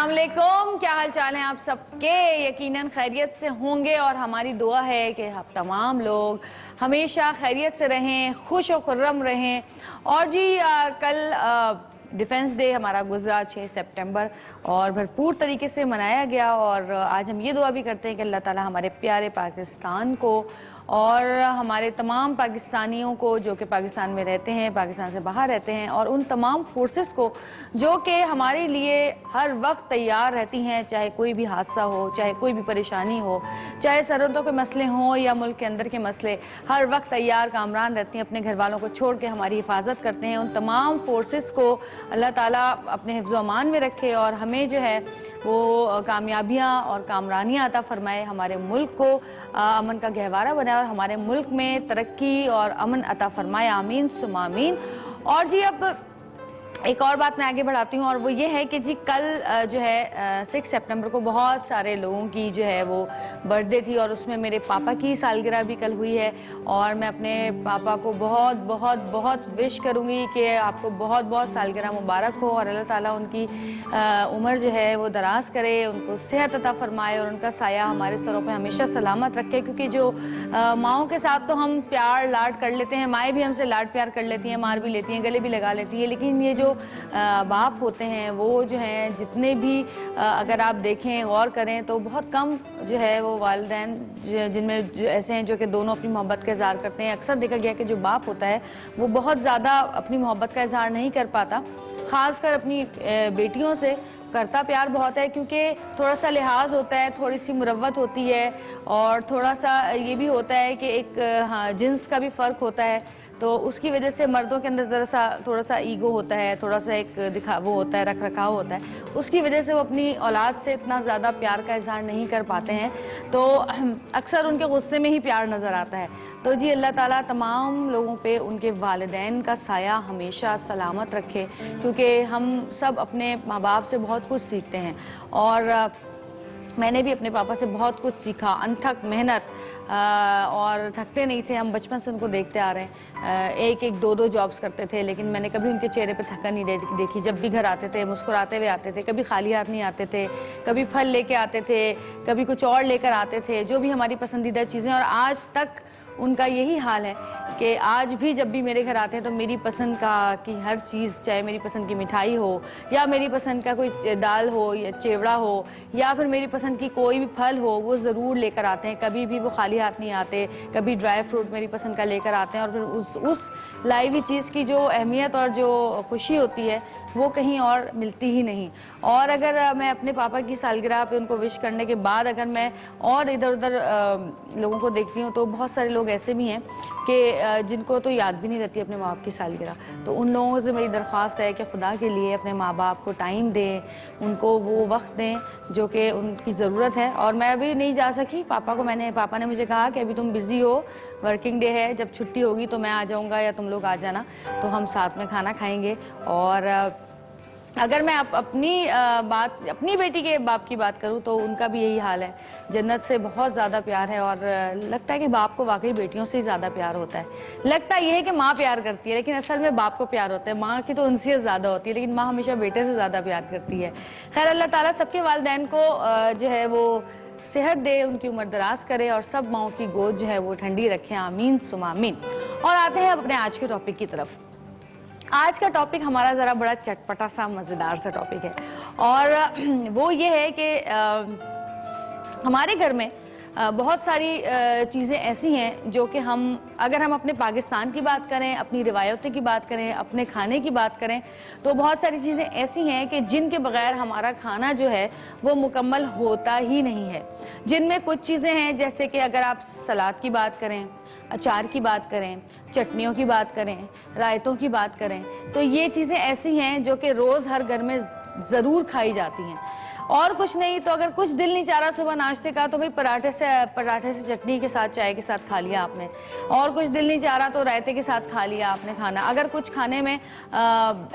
अस्सलामुअलैकुम, क्या हाल चाल है आप सबके। यकीनन खैरियत से होंगे और हमारी दुआ है कि आप तमाम लोग हमेशा खैरियत से रहें, खुश और खुर्रम रहें। और जी कल डिफेंस डे हमारा गुजरा 6 सितंबर और भरपूर तरीके से मनाया गया। और आज हम ये दुआ भी करते हैं कि अल्लाह ताला हमारे प्यारे पाकिस्तान को और हमारे तमाम पाकिस्तानियों को जो कि पाकिस्तान में रहते हैं, पाकिस्तान से बाहर रहते हैं, और उन तमाम फोर्सेस को जो कि हमारे लिए हर वक्त तैयार रहती हैं, चाहे कोई भी हादसा हो, चाहे कोई भी परेशानी हो, चाहे सरहदों के मसले हों या मुल्क के अंदर के मसले, हर वक्त तैयार कामरान रहती हैं, अपने घर वालों को छोड़ के हमारी हिफाजत करते हैं। उन तमाम फोर्सेस को अल्लाह ताला अपने हिफ्ज़ व अमान में रखे और हमें जो है वो कामयाबियाँ और कामरानियाँ अता फरमाए, हमारे मुल्क को अमन का गहवारा बनाए और हमारे मुल्क में तरक्की और अमन अता फरमाए। आमीन सुम्मा आमीन। और जी अब एक और बात मैं आगे बढ़ाती हूँ और वो ये है कि जी कल जो है 6 सितंबर को बहुत सारे लोगों की जो है वो बर्थडे थी और उसमें मेरे पापा की सालगिरह भी कल हुई है। और मैं अपने पापा को बहुत बहुत बहुत विश करूँगी कि आपको बहुत बहुत सालगिरह मुबारक हो और अल्लाह ताला उनकी उम्र जो है वो दराज करे, उनको सेहत अता फरमाए और उनका साया हमारे सरों पर हमेशा सलामत रखे। क्योंकि जो माओं के साथ तो हम प्यार लाड कर लेते हैं, माएँ भी हमसे लाड प्यार कर लेती हैं, मार भी लेती हैं, गले भी लगा लेती है, लेकिन ये जो बाप होते हैं वो जो हैं जितने भी अगर आप देखें गौर करें तो बहुत कम जो है वो वालिदैन जिनमें जो ऐसे हैं जो कि दोनों अपनी मोहब्बत का इज़हार करते हैं। अक्सर देखा गया कि जो बाप होता है वो बहुत ज़्यादा अपनी मोहब्बत का इज़हार नहीं कर पाता, ख़ासकर अपनी बेटियों से करता प्यार बहुत है, क्योंकि थोड़ा सा लिहाज होता है, थोड़ी सी मुरव्वत होती है और थोड़ा सा ये भी होता है कि एक हाँ जिन्स का भी फ़र्क होता है, तो उसकी वजह से मर्दों के अंदर ज़रा सा थोड़ा सा ईगो होता है, थोड़ा सा एक वो होता है, रख रखाव होता है, उसकी वजह से वो अपनी औलाद से इतना ज़्यादा प्यार का इज़हार नहीं कर पाते हैं, तो अक्सर उनके गुस्से में ही प्यार नज़र आता है। तो जी अल्लाह ताला तमाम लोगों पे उनके वालिदैन का साया हमेशा सलामत रखे, क्योंकि हम सब अपने माँ बाप से बहुत कुछ सीखते हैं और मैंने भी अपने पापा से बहुत कुछ सीखा। अनथक मेहनत और थकते नहीं थे, हम बचपन से उनको देखते आ रहे हैं। एक एक दो दो जॉब्स करते थे, लेकिन मैंने कभी उनके चेहरे पे थकन नहीं देखी। जब भी घर आते थे मुस्कुराते हुए आते थे, कभी खाली हाथ नहीं आते थे, कभी फल लेके आते थे, कभी कुछ और लेकर आते थे, जो भी हमारी पसंदीदा चीज़ें। और आज तक उनका यही हाल है कि आज भी जब भी मेरे घर आते हैं तो मेरी पसंद का की हर चीज़, चाहे मेरी पसंद की मिठाई हो या मेरी पसंद का कोई दाल हो या चिवड़ा हो या फिर मेरी पसंद की कोई भी फल हो, वो ज़रूर लेकर आते हैं। कभी भी वो खाली हाथ नहीं आते, कभी ड्राई फ्रूट मेरी पसंद का लेकर आते हैं। और फिर उस लाई हुई चीज़ की जो अहमियत और जो खुशी होती है वो कहीं और मिलती ही नहीं। और अगर मैं अपने पापा की सालगिरह पे उनको विश करने के बाद अगर मैं और इधर उधर लोगों को देखती हूँ तो बहुत सारे लोग ऐसे भी हैं कि जिनको तो याद भी नहीं रहती अपने माँ बाप की सालगिरह। तो उन लोगों से मेरी दरख्वास्त है कि खुदा के लिए अपने माँ बाप को टाइम दें, उनको वो वक्त दें जो कि उनकी ज़रूरत है। और मैं अभी नहीं जा सकी, पापा ने मुझे कहा कि अभी तुम बिज़ी हो, वर्किंग डे है, जब छुट्टी होगी तो मैं आ जाऊँगा या तुम लोग आ जाना, तो हम साथ में खाना खाएँगे। और अगर मैं अपनी बेटी के बाप की बात करूं तो उनका भी यही हाल है, जन्नत से बहुत ज़्यादा प्यार है। और लगता है कि बाप को वाकई बेटियों से ही ज़्यादा प्यार होता है। लगता यह है कि माँ प्यार करती है, लेकिन असल में बाप को प्यार होता है। माँ की तो उनसे ज़्यादा होती है, लेकिन माँ हमेशा बेटे से ज़्यादा प्यार करती है। खैर अल्लाह ताला सबके वालिदैन को जो है वो सेहत दे, उनकी उम्र दराज करे और सब माओं की गोद जो है वो ठंडी रखे। आमीन सुम्मा आमीन। और आते हैं अपने आज के टॉपिक की तरफ। आज का टॉपिक हमारा ज़रा बड़ा चटपटा सा मज़ेदार सा टॉपिक है और वो ये है कि हमारे घर में बहुत सारी चीज़ें ऐसी हैं जो कि अगर हम अपने पाकिस्तान की बात करें, अपनी रिवायतों की बात करें, अपने खाने की बात करें, तो बहुत सारी चीज़ें ऐसी हैं कि जिनके बगैर हमारा खाना जो है वो मुकम्मल होता ही नहीं है। जिनमें कुछ चीज़ें हैं जैसे कि अगर आप सलाद की बात करें, अचार की बात करें, चटनियों की बात करें, रायतों की बात करें, तो ये चीज़ें ऐसी हैं जो कि रोज़ हर घर में ज़रूर खाई जाती हैं। और कुछ नहीं तो अगर कुछ दिल नहीं चाह रहा सुबह नाश्ते का तो भाई पराठे से चटनी के साथ, चाय के साथ खा लिया आपने। और कुछ दिल नहीं चाह रहा तो रायते के साथ खा लिया आपने खाना। अगर कुछ खाने में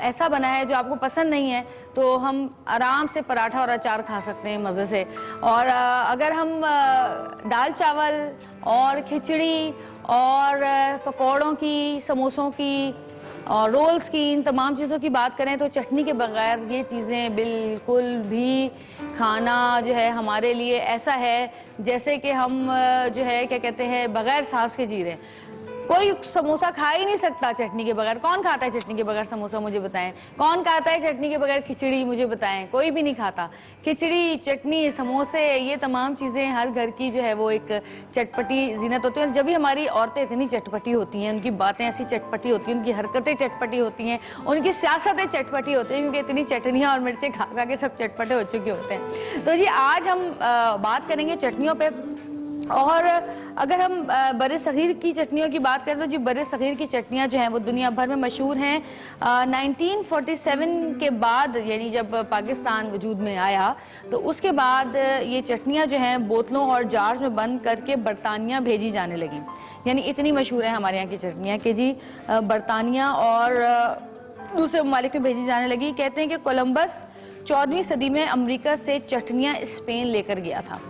ऐसा बना है जो आपको पसंद नहीं है तो हम आराम से पराठा और अचार खा सकते हैं मज़े से। और अगर हम दाल चावल और खिचड़ी और पकौड़ों की, समोसों की और रोल्स की, इन तमाम चीज़ों की बात करें तो चटनी के बगैर ये चीज़ें बिल्कुल भी खाना जो है हमारे लिए ऐसा है जैसे कि हम जो है क्या कहते हैं बगैर सांस के जी रहे हैं। कोई समोसा खा ही नहीं सकता चटनी के बगैर। कौन खाता है चटनी के बगैर समोसा, मुझे बताएं। कौन खाता है चटनी के बगैर खिचड़ी, मुझे बताएं। कोई भी नहीं खाता। खिचड़ी, चटनी, समोसे, ये तमाम चीज़ें हर घर की जो है वो एक चटपटी जीनत होती है। और जब भी हमारी औरतें इतनी चटपटी होती हैं, उनकी बातें ऐसी चटपटी होती हैं, उनकी हरकतें चटपटी होती हैं, उनकी सियासतें चटपटी होती हैं, क्योंकि इतनी चटनियाँ और मिर्चें खा खा के सब चटपटे हो चुके होते हैं। तो जी आज हम बात करेंगे चटनियों पर। और अगर हम बरे सग़ीर की चटनियों की बात करें तो जी बरे सग़ीर की चटनियाँ जो हैं वो दुनिया भर में मशहूर हैं। 1947 के बाद, यानी जब पाकिस्तान वजूद में आया, तो उसके बाद ये चटनियाँ जो हैं बोतलों और जार्स में बंद करके बरतानिया भेजी जाने लगी। यानी इतनी मशहूर है हमारे यहाँ की चटनियाँ कि जी बरतानिया और दूसरे ममालिक में भेजी जाने लगी। कहते हैं कि कोलंबस 14वीं सदी में अमेरिका से चटनियाँ स्पेन लेकर गया था।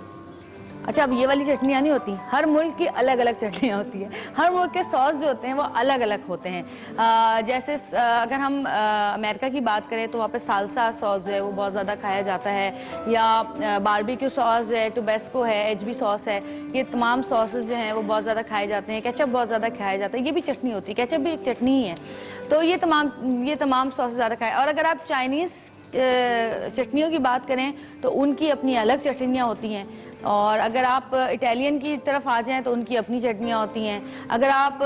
अच्छा, अब ये वाली चटनियाँ नहीं होती, हर मुल्क की अलग अलग चटनियाँ होती हैं। हर मुल्क के सॉस जो होते हैं वो अलग अलग होते हैं। जैसे अगर हम अमेरिका की बात करें तो वहाँ पे साल्सा सॉस है वो बहुत ज़्यादा खाया जाता है, या बारबेक्यू सॉस है, टोबैस्को है, एचबी सॉस है। ये तमाम सॉसेस जो हैं वो बहुत ज़्यादा खाए जाते हैं। केचप बहुत ज़्यादा खाया जाता है, ये भी चटनी होती है, केचप भी एक चटनी ही है। तो ये तमाम सॉसेस ज़्यादा खाए। और अगर आप चाइनीज़ चटनियों की बात करें तो उनकी अपनी अलग चटनियाँ होती हैं। और अगर आप इटालियन की तरफ आ जाएं तो उनकी अपनी चटनियाँ होती हैं। अगर आप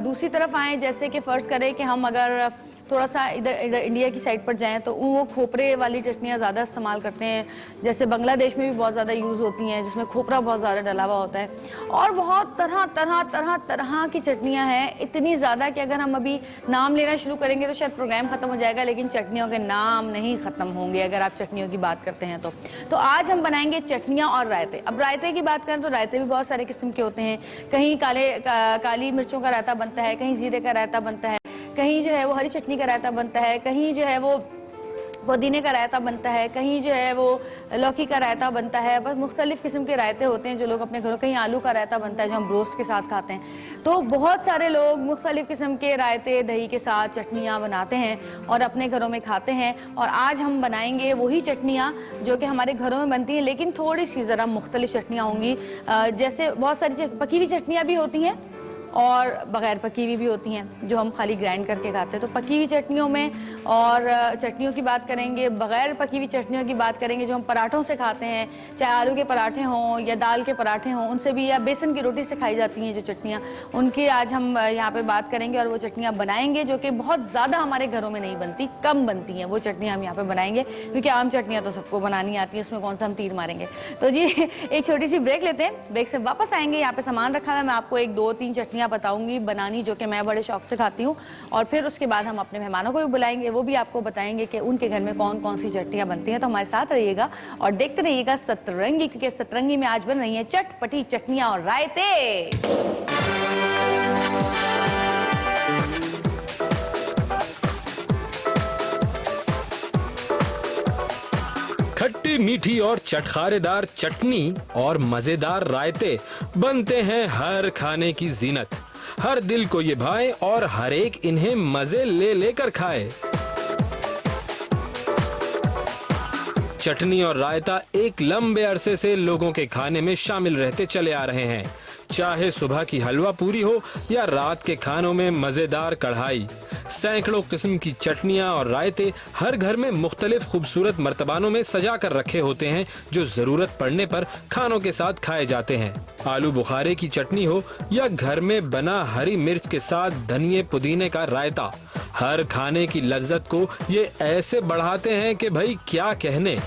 दूसरी तरफ आएँ, जैसे कि फ़र्ज़ करें कि हम अगर थोड़ा सा इधर इंडिया की साइड पर जाएं तो वो खोपरे वाली चटनियाँ ज़्यादा इस्तेमाल करते हैं। जैसे बांग्लादेश में भी बहुत ज़्यादा यूज़ होती हैं, जिसमें खोपरा बहुत ज़्यादा डला हुआ होता है। और बहुत तरह की चटनियाँ हैं, इतनी ज़्यादा कि अगर हम अभी नाम लेना शुरू करेंगे तो शायद प्रोग्राम ख़त्म हो जाएगा, लेकिन चटनियों के नाम नहीं ख़त्म होंगे अगर आप चटनियों की बात करते हैं तो आज हम बनाएंगे चटनियाँ और रायते। अब रायते की बात करें तो रायते भी बहुत सारे किस्म के होते हैं। कहीं काली मिर्चों का रायता बनता है, कहीं जीरे का रायता बनता है, कहीं जो है वो हरी चटनी का रायता बनता है, कहीं जो है वो पुदीने का रायता बनता है, कहीं जो है वो लौकी का रायता बनता है। बस मुख्तलिफ किस्म के रायते होते हैं जो लोग अपने घरों, कहीं आलू का रायता बनता है जो हम रोस्ट के साथ खाते हैं। तो बहुत सारे लोग मुख्तलिफ किस्म के रायते दही के साथ चटनियाँ बनाते हैं और अपने घरों में खाते हैं। और आज हम बनाएंगे वही चटनियाँ जो कि हमारे घरों में बनती हैं, लेकिन थोड़ी सी ज़रा मुख्तलिफ चटनियाँ होंगी। जैसे बहुत सारी पकी हुई चटनियाँ भी होती हैं और बग़ैर पकी हुई भी होती हैं जो हम खाली ग्राइंड करके खाते हैं। तो पकी हुई चटनियों में और चटनियों की बात करेंगे, बग़ैर पकी हुई चटनियों की बात करेंगे जो हम पराठों से खाते हैं, चाहे आलू के पराठे हों या दाल के पराठे हों, उनसे भी, या बेसन की रोटी से खाई जाती हैं जो चटनियाँ, उनकी आज हम यहाँ पे बात करेंगे और वो चटनियाँ बनाएंगे जो कि बहुत ज़्यादा हमारे घरों में नहीं बनती, कम बनती हैं। वो चटनियाँ हम यहाँ पर बनाएंगे, क्योंकि आम चटनियाँ तो सबको बनानी आती है, उसमें कौन सा हम तीर मारेंगे। तो जी एक छोटी सी ब्रेक लेते हैं, ब्रेक से वापस आएंगे। यहाँ पर सामान रखा है, मैं आपको 1, 2, 3 चटनियाँ बताऊंगी बनानी जो कि मैं बड़े शौक से खाती हूँ। और फिर उसके बाद हम अपने मेहमानों को भी बुलाएंगे, वो भी आपको बताएंगे कि उनके घर में कौन कौन सी चटनियाँ बनती हैं। तो हमारे साथ रहिएगा और देखते रहिएगा सतरंगी, क्योंकि सतरंगी में आज बन रही है चटपटी चटनियाँ और रायते। खट्टी मीठी और चटखारेदार चटनी और मजेदार रायते बनते हैं हर खाने की जीनत। हर दिल को ये भाए और हर एक इन्हें मजे ले लेकर खाए। चटनी और रायता एक लंबे अरसे से लोगों के खाने में शामिल रहते चले आ रहे हैं। चाहे सुबह की हलवा पूरी हो या रात के खानों में मजेदार कढ़ाई, सैकड़ों किस्म की चटनियां और रायते हर घर में मुख्तलिफ खूबसूरत मर्तबानों में सजा कर रखे होते हैं, जो जरूरत पड़ने पर खानों के साथ खाए जाते हैं। आलू बुखारे की चटनी हो या घर में बना हरी मिर्च के साथ धनिए पुदीने का रायता, हर खाने की लज्जत को ये ऐसे बढ़ाते हैं कि भाई क्या कहने।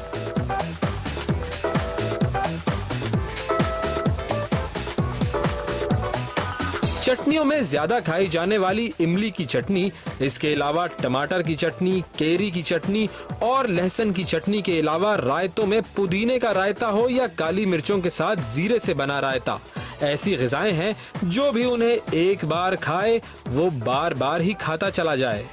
चटनियों में ज्यादा खाई जाने वाली इमली की चटनी, इसके अलावा टमाटर की चटनी, केरी की चटनी और लहसुन की चटनी के अलावा रायतों में पुदीने का रायता हो या काली मिर्चों के साथ जीरे से बना रायता, ऐसी ग़िज़ाएं हैं जो भी उन्हें एक बार खाए वो बार बार ही खाता चला जाए।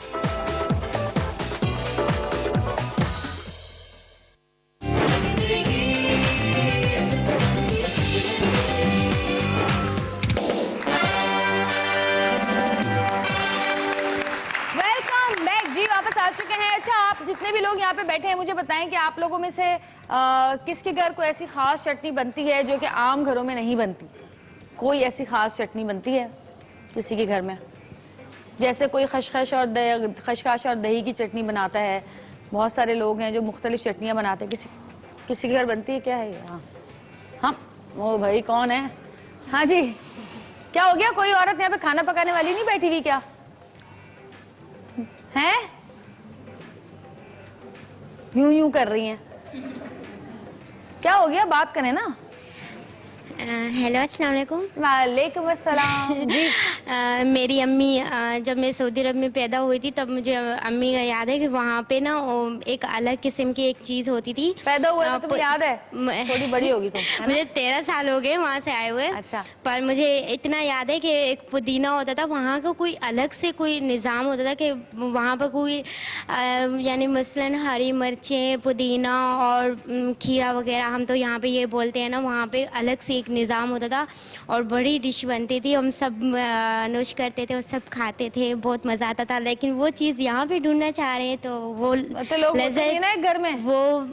यहाँ पे बैठे हैं, मुझे बताएं कि आप लोगों में से किसके घर कोई ऐसी खास चटनी बनती है जो कि आम घरों में नहीं बनती? कोई ऐसी खास चटनी बनती है किसी के घर में? जैसे कोई खशखश और दही की चटनी बनाता है, बहुत सारे लोग हैं जो मुख्तलिफ चटनियाँ बनाते हैं, किसी के घर बनती है? क्या है ये? हाँ हाँ, ओ भाई कौन है? हाँ जी, क्या हो गया? कोई औरत यहाँ पे खाना पकाने वाली नहीं बैठी हुई क्या है? यूं कर रही हैं, क्या हो गया? बात करें ना। हेलो, अस्सलाम वालेकुम। वालेकुम अस्सलाम जी। मेरी अम्मी जब मैं सऊदी अरब में पैदा हुई थी तब मुझे अम्मी का याद है कि वहाँ पे ना एक अलग किस्म की एक चीज़ होती थी। पैदा हुए तो तुम्हें याद है? थोड़ी बड़ी होगी तुम, है ना? मुझे 13 साल हो गए वहाँ से आए हुए। अच्छा। पर मुझे इतना याद है कि एक पुदीना होता था वहाँ का, कोई अलग से कोई निज़ाम होता था कि वहाँ पर कोई यानी मसलन हरी मिर्चें, पुदीना और खीरा वगैरह, हम तो यहाँ पे ये बोलते हैं ना, वहाँ पे अलग से एक निज़ाम होता था और बड़ी डिश बनती थी। हम सब नोश करते थे और सब खाते थे, बहुत मज़ा आता था। लेकिन वो चीज़ यहाँ पे ढूंढना चाह रहे हैं तो वो तो लोग लज्जत ना घर में वो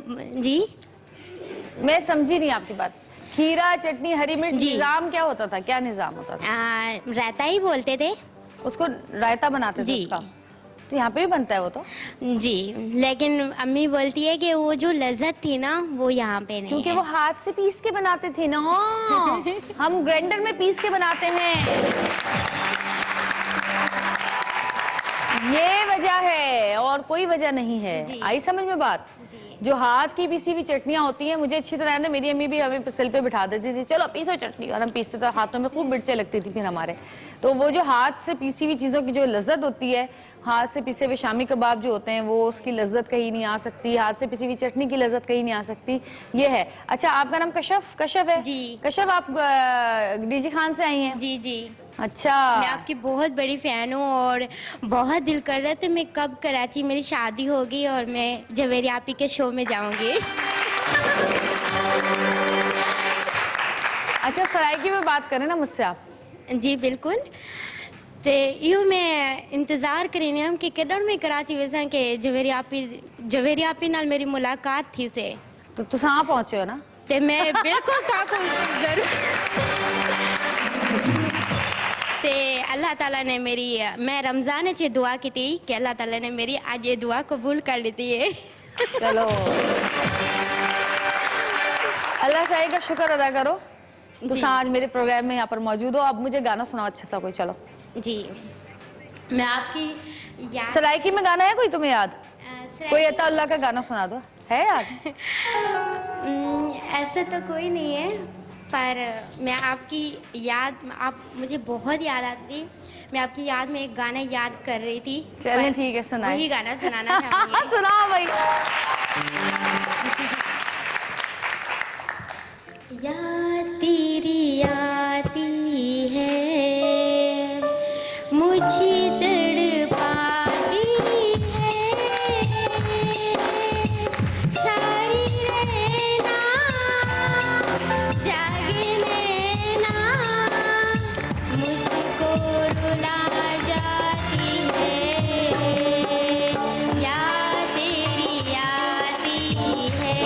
जी। मैं समझी नहीं आपकी बात। खीरा, चटनी, हरी मिर्च, निजाम क्या होता था? क्या निजाम होता था? रायता ही बोलते थे उसको, रायता बनाते थे जी। उसका। तो यहाँ पे भी बनता है वो तो जी, लेकिन अम्मी बोलती है कि वो जो लज्जत थी ना वो यहाँ पे नहीं क्योंकि है। वो हाथ से पीस के बनाते थे ना। हम ग्राइंडर में पीस के बनाते हैं, ये वजह है और कोई वजह नहीं है। आई समझ में बात? जो हाथ की पीसी हुई चटनियां होती हैं, मुझे अच्छी तरह मेरी अम्मी भी हमें सिल पे बिठा देती थी, चलो पीसो चटनी, और हम पीसते थे। हाथों में खूब मिर्चें लगती थी फिर हमारे। तो वो जो हाथ से पीसी हुई चीज़ों की जो लज्जत होती है, हाथ से पिसे हुए शामी कबाब जो होते हैं, वो उसकी लज्जत कहीं नहीं आ सकती। हाथ से पिसी हुई चटनी की लज्जत कहीं नहीं आ सकती। ये है। अच्छा, आपका नाम कशफ है? जी। कशफ, आप डीजी खान से आई हैं? जी जी। अच्छा, मैं आपकी बहुत बड़ी फ़ैन हूँ और बहुत दिल कर रहा था मैं कब कराची मेरी शादी होगी और मैं जवेरी आपी के शो में जाऊंगी। अच्छा, सरायकी में बात करें ना मुझसे आप? जी बिल्कुल। तो यूँ मैं इंतज़ार करें हम कि कदर में कराची वैसा कि जवेरी आपी नाल मेरी मुलाकात थी से। तो तुम कहाँ पहुँचे हो ना? तो मैं बिल्कुल ताकू जरूर। ते अल्लाह ताला ने मेरी, मैं रमज़ान च दुआ की थी कि अल्लाह ताला ने मेरी आज ये दुआ कबूल कर ली थी है। चलो, अल्लाह ताला का शुक्र अदा करो। तुम आज मेरे प्रोग्राम में यहाँ पर मौजूद हो। अब मुझे गाना सुनाओ अच्छा सा कोई। चलो जी, मैं आपकी याद, सरायकी में गाना है कोई तुम्हें याद? कोई अता अल्लाह का गाना सुना दो, है याद? ऐसा तो कोई नहीं है, पर मैं आपकी याद, आप मुझे बहुत याद आती थी। मैं आपकी याद में एक गाना याद कर रही थी। चलिए ठीक है, सुनाइए। वही गाना सुनाना चाहूँगी। सुनाओ भाई। याद तेरी आती है, मुझे तड़पाती है, सारी रहना जागने ना, मुझको रुला जाती है। याद तेरी आती है,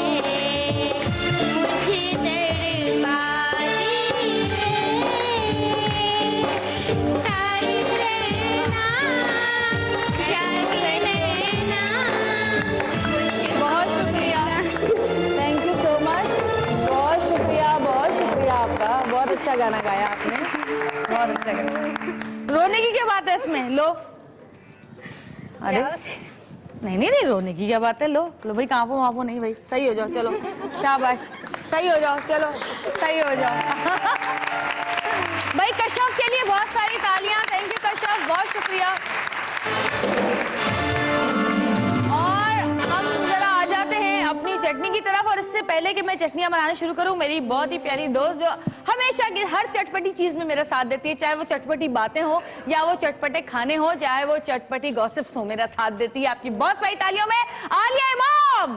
मुझे तड़पाती है, सारी रहना जागने ना, मुझको बहुत शुक्रिया, थैंक यू सो मच। बहुत शुक्रिया आपका। बहुत अच्छा गाना गाया आपने, बहुत अच्छा गाना। रोने की क्या बात है इसमें? लो, अरे नहीं, रोने की क्या बात है? लो भाई, कांपो वापो नहीं भाई, सही हो जाओ। चलो शाबाश, सही हो जाओ, चलो सही हो जाओ। भाई कशफ के लिए बहुत सारी तालियां। थैंक यू कशफ, बहुत शुक्रिया। और हम जरा आ जाते हैं अपनी चटनी की तरफ। और इससे पहले कि मैं चटनियां बनाना शुरू करूं, मेरी बहुत ही प्यारी दोस्त जो हमेशा की हर चटपटी चीज में मेरा साथ देती है, चाहे वो चटपटी बातें हो या वो चटपटे खाने हो, चाहे वो चटपटी गॉसिप्स हो, मेरा साथ देती है। आपकी बहुत सारी तालियों में आलिया इमाम।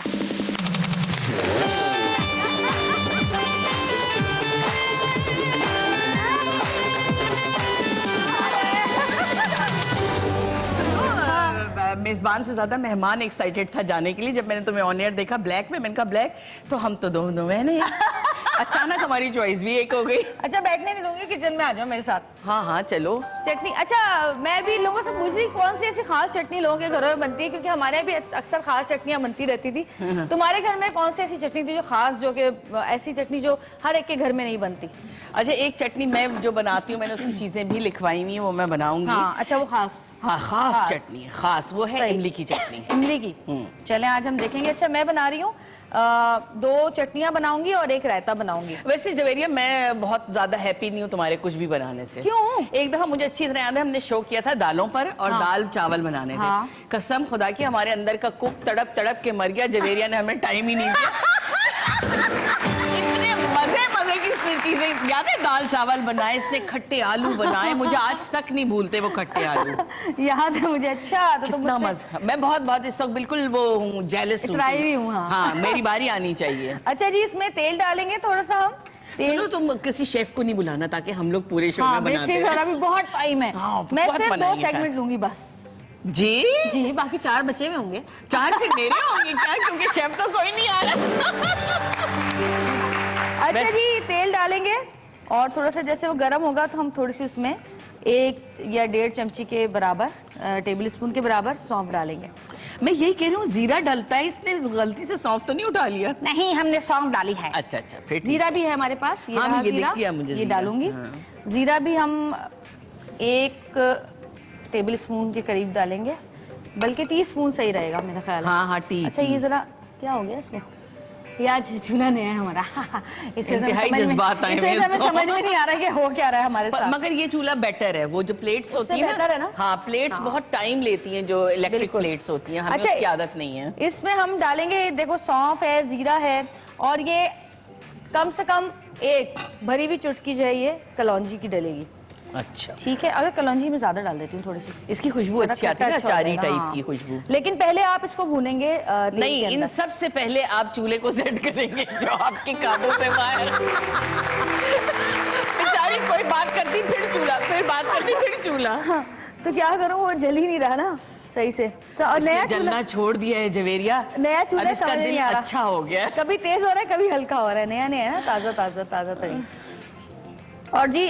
मेजबान से ज्यादा मेहमान एक्साइटेड था जाने के लिए। जब मैंने तुम्हें ऑन एयर देखा ब्लैक में, मैंने कहा ब्लैक, तो हम तो दोनों मैंने अचानक हमारी चॉइस भी एक हो गई। अच्छा बैठने नहीं दूंगी, किचन में आ जाओ मेरे साथ। हाँ हाँ चलो। चटनी, अच्छा मैं भी लोगों से पूछ रही कौन सी ऐसी खास चटनी लोगों के घरों में बनती है, क्योंकि हमारे यहाँ भी अक्सर खास चटनियाँ बनती रहती थी। तुम्हारे घर में कौन सी ऐसी चटनी थी जो खास, जो कि ऐसी चटनी जो हर एक के घर में नहीं बनती? अच्छा एक चटनी मैं जो बनाती हूँ, मैंने उसकी चीजें भी लिखवाई हुई है, वो मैं बनाऊंगी। हाँ अच्छा वो खास, हाँ खास चटनी, खास वो है इमली की चटनी। इमली की, चलें आज हम देखेंगे। अच्छा मैं बना रही हूँ 2 चटनियाँ बनाऊंगी और एक रायता बनाऊंगी। वैसे जवेरिया मैं बहुत ज्यादा हैप्पी नहीं हूँ तुम्हारे कुछ भी बनाने से। क्यों? एक दफा मुझे अच्छी तरह याद है, हमने शो किया था दालों पर और दाल चावल बनाने थे। कसम खुदा की हमारे अंदर का कुक तड़प तड़प के मर गया, जवेरिया ने हमें टाइम ही नहीं दिया। इतने मजे मजे की इसने चीजें, याद है दाल चावल बनाए इसने, खट्टे आलू बनाए, मुझे आज तक नहीं भूलते वो खट्टे आलू। याद है मुझे। अच्छा तो तुम मजा, मैं बहुत इस वक्त बिल्कुल वो हूँ, जेलस हूँ। हाँ मेरी बारी आनी चाहिए। अच्छा जी इसमें तेल डालेंगे थोड़ा सा हम। सुनो तुम किसी शेफ को नहीं बुलाना ताकि हम लोग पूरे शो में बनाते हैं। अभी बहुत टाइम है। मैं सिर्फ 2 सेगमेंट लूंगी बस। जी बाकी 4 बचे हुए होंगे। 4 फिर मेरे होंगे क्या, क्योंकि शेफ तो कोई नहीं आ रहा। अच्छा जी तेल डालेंगे और थोड़ा सा जैसे वो गर्म होगा तो हम थोड़ी सी उसमें 1 या 1.5 चमची के बराबर, टेबल स्पून के बराबर सौंफ डालेंगे। मैं यही कह रही हूँ जीरा डलता है, इसने गलती से सौंफ तो नहीं उठा लिया? नहीं हमने सौंफ डाली है। अच्छा फिर जीरा भी है हमारे पास, ये हाँ, ये जीरा, दिख गया मुझे, ये डालूंगी। जीरा भी हम 1 टेबल स्पून के करीब डालेंगे, बल्कि टीस्पून सही रहेगा मेरा ख्याल है। हाँ टी। अच्छा ये जरा क्या हो गया इसको, ये आज चूल्हा नया है हमारा। इस वजह से समझ में नहीं आ रहा है कि हो क्या रहा है हमारे साथ। मगर ये चूल्हा बेटर है, वो जो प्लेट्स होती है ना, हाँ प्लेट्स बहुत टाइम लेती हैं, जो इलेक्ट्रिक प्लेट्स होती हैं, हमें उसकी आदत नहीं है। इसमें हम डालेंगे, देखो सौंफ है, जीरा है, और ये कम से कम 1 भरी हुई चुटकी जो है ये कलौंजी की डलेगी। अच्छा ठीक है, अगर कलौंजी में ज्यादा डाल देती हूँ थोड़ी सी, इसकी खुशबू अच्छी आती है ना, अचारी टाइप की खुशबू। लेकिन पहले आप इसको भूनेंगे नहीं, इन सब से पहले आप चूल्हे को सेट करेंगे जो आपके काबू से बाहर। बेचारी कोई बात करती फिर चूल्हा, फिर बात करती फिर चूल्हा। हाँ, तो क्या करूँ, वो जल ही नहीं रहा ना सही से। तो नया जलना छोड़ दिया है जवेरिया, नया चूल्हा समझ नहीं आ रहा, अच्छा हो गया, कभी तेज हो रहा है कभी हल्का हो रहा है, नया नया है ना, ताजा ताजा ताजा तरीन। और जी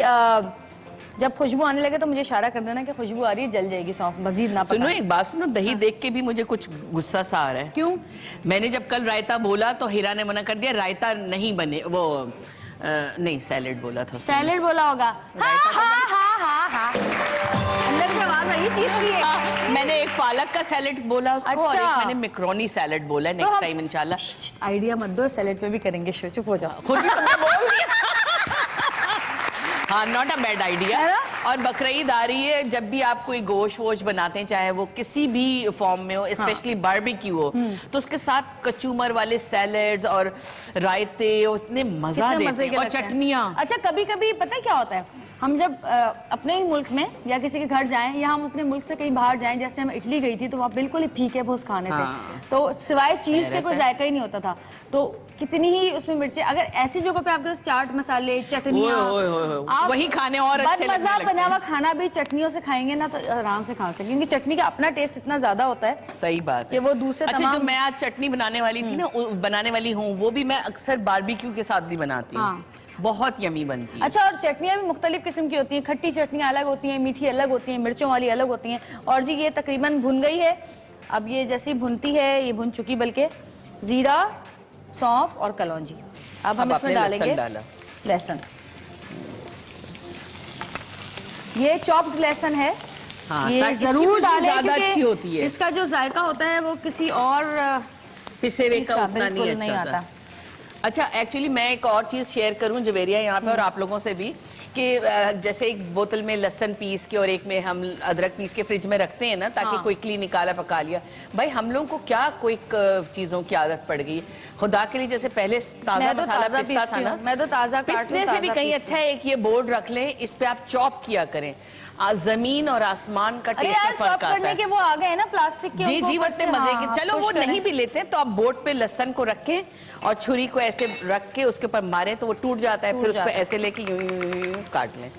जब खुशबू आने लगे तो मुझे इशारा कर देना कि खुशबू आ रही है, जल जाएगी सौंफ, मजीद ना पकाना। सुनो एक बात सुनो, दही देख के भी मुझे कुछ गुस्सा सा आ रहा है। क्यों? मैंने जब कल रायता बोला तो हीरा ने मना कर दिया, रायता नहीं बने, वो नहीं सैलेड बोला था। सैलेड बोला होगा। अंदर से आवाज आई चीप की है। मैंने एक पालक का सैलेड बोला उसको, और एक मैंने मैक्रोनी सैलेड बोला। नेक्स्ट टाइम इंशाल्लाह। आइडिया मत दो, सैलेड पे भी करेंगे शो, चुप हो जाओ। खुद ही तुमने बोल दिया। हाँ नॉट अ बैड आइडिया। और बकरीद आ रही है, जब भी आप कोई गोश्त वोश बनाते हैं, चाहे वो किसी भी फॉर्म में हो, स्पेशली बारबेक्यू हो, तो उसके साथ कचूमर वाले सैलेड्स और रायते इतने मजा देते हैं, और चटनियाँ। अच्छा कभी कभी पता है क्या होता है, हम जब अपने ही मुल्क में या किसी के घर जाएं, या हम अपने मुल्क से कहीं बाहर जाएं, जैसे हम इटली गई थी तो वहाँ बिल्कुल ही फीके भूस खाने थे, तो सिवाय चीज के कोई जायका ही नहीं होता था, तो कितनी ही उसमें मिर्चें, अगर ऐसी जगह पे आपके चाट मसाले, चटनियाँ, वही खाने और अच्छे लगने लगते हैं। बना हुआ खाना भी चटनियों से खाएंगे ना तो आराम से खा सकेंगे, क्योंकि चटनी का अपना टेस्ट इतना ज्यादा होता है। सही बात है कि वो दूसरे अच्छा जो मैं आज चटनी बनाने वाली थी ना, बनाने वाली हूँ, वो भी मैं अक्सर बारबेक्यू के साथ भी बनाती हूँ, बहुत यमी बनती है। अच्छा और चटनियाँ भी मुख्तलिफ किस्म की होती हैं, खट्टी चटनियाँ अलग होती हैं, मीठी अलग होती हैं, मिर्चों वाली अलग होती हैं। और जी ये तकरीबन भुन गई है, अब ये जैसी भुनती है, ये भुन चुकी, बल्कि जीरा, सौंफ और कलौंजी। अब हम इसमें डालेंगे लहसुन, ये चॉप्ड लहसुन है। हाँ, ये जरूर डालें क्योंकि इसका जो जायका होता है वो किसी और पिसे हुए का उतना नहीं आता। अच्छा एक्चुअली मैं एक और चीज शेयर करूं जवेरिया यहाँ पे, और आप लोगों से भी, कि जैसे एक बोतल में लहसुन पीस के और एक में हम अदरक पीस के फ्रिज में रखते हैं ना, ताकि क्विकली निकाला पका लिया। भाई हम लोगों को क्या क्विक चीजों की आदत पड़ गई खुदा के लिए। जैसे पहले ताजा मसाला पिसता था ना, मैं तो ताजा पिसने से भी कहीं अच्छा है एक ये बोर्ड रख लें, इस पे आप चॉप किया करें, जमीन और आसमान का टेस्ट में फर्क आता है। के वो आ गए ना प्लास्टिक के, जी वो इतने मजे के। चलो वो नहीं भी लेते तो आप बोर्ड पे लहसुन को रखें और छुरी को ऐसे रख के उसके ऊपर मारें तो वो टूट जाता है, फिर उसको ऐसे लेके यूं काट लें,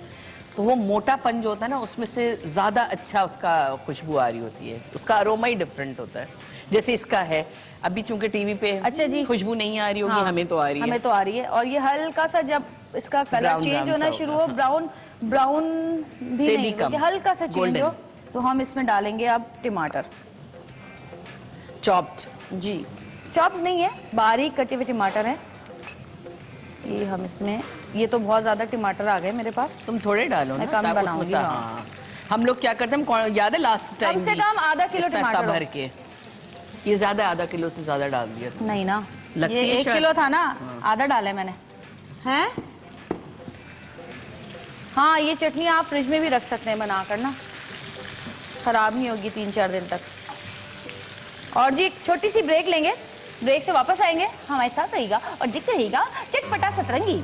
तो वो मोटापन जो होता है ना उसमें से ज्यादा अच्छा उसका खुशबू आ रही होती है, उसका अरोमा ही डिफरेंट होता है। जैसे इसका है, अभी चूंकि टीवी पे अच्छा जी, खुशबू नहीं आ रही होगी, हाँ, हमें तो आ रही है। हमें तो आ रही है। और ये हल्का सा जब इसका कलर ब्राउन चेंज ब्राउन होना सा शुरू होगा, हो, ब्राउन भी से नहीं, भी कम, ये हल्का सा चेंज golden। हो, तो हम इसमें डालेंगे अब टमाटर। चॉप्ड जी, चॉप नहीं है, बारीक कटे हुए टमाटर हैं ये हम इसमें। ये तो बहुत ज्यादा टमाटर आ गए मेरे पास, तुम थोड़े डालो मैं ना, कम ताकि बनाऊंगी, उसमें हाँ। हम लोग क्या करते हैं, याद है लास्ट टाइम कम से कम आधा किलो टमाटर हो। भर के, ये ज्यादा आधा किलो से ज्यादा डाल दिया। नहीं ना, लगती ये है 1 शायद। किलो था ना, आधा डाले मैंने। हैं? हाँ, ये चटनी आप फ्रिज में भी रख सकते हैं बनाकर ना, खराब नहीं होगी 3-4 दिन तक। और जी एक छोटी सी ब्रेक लेंगे, ब्रेक से वापस आएंगे, हमारे साथ रहिएगा और देखते रहिएगा चटपटा सतरंगी।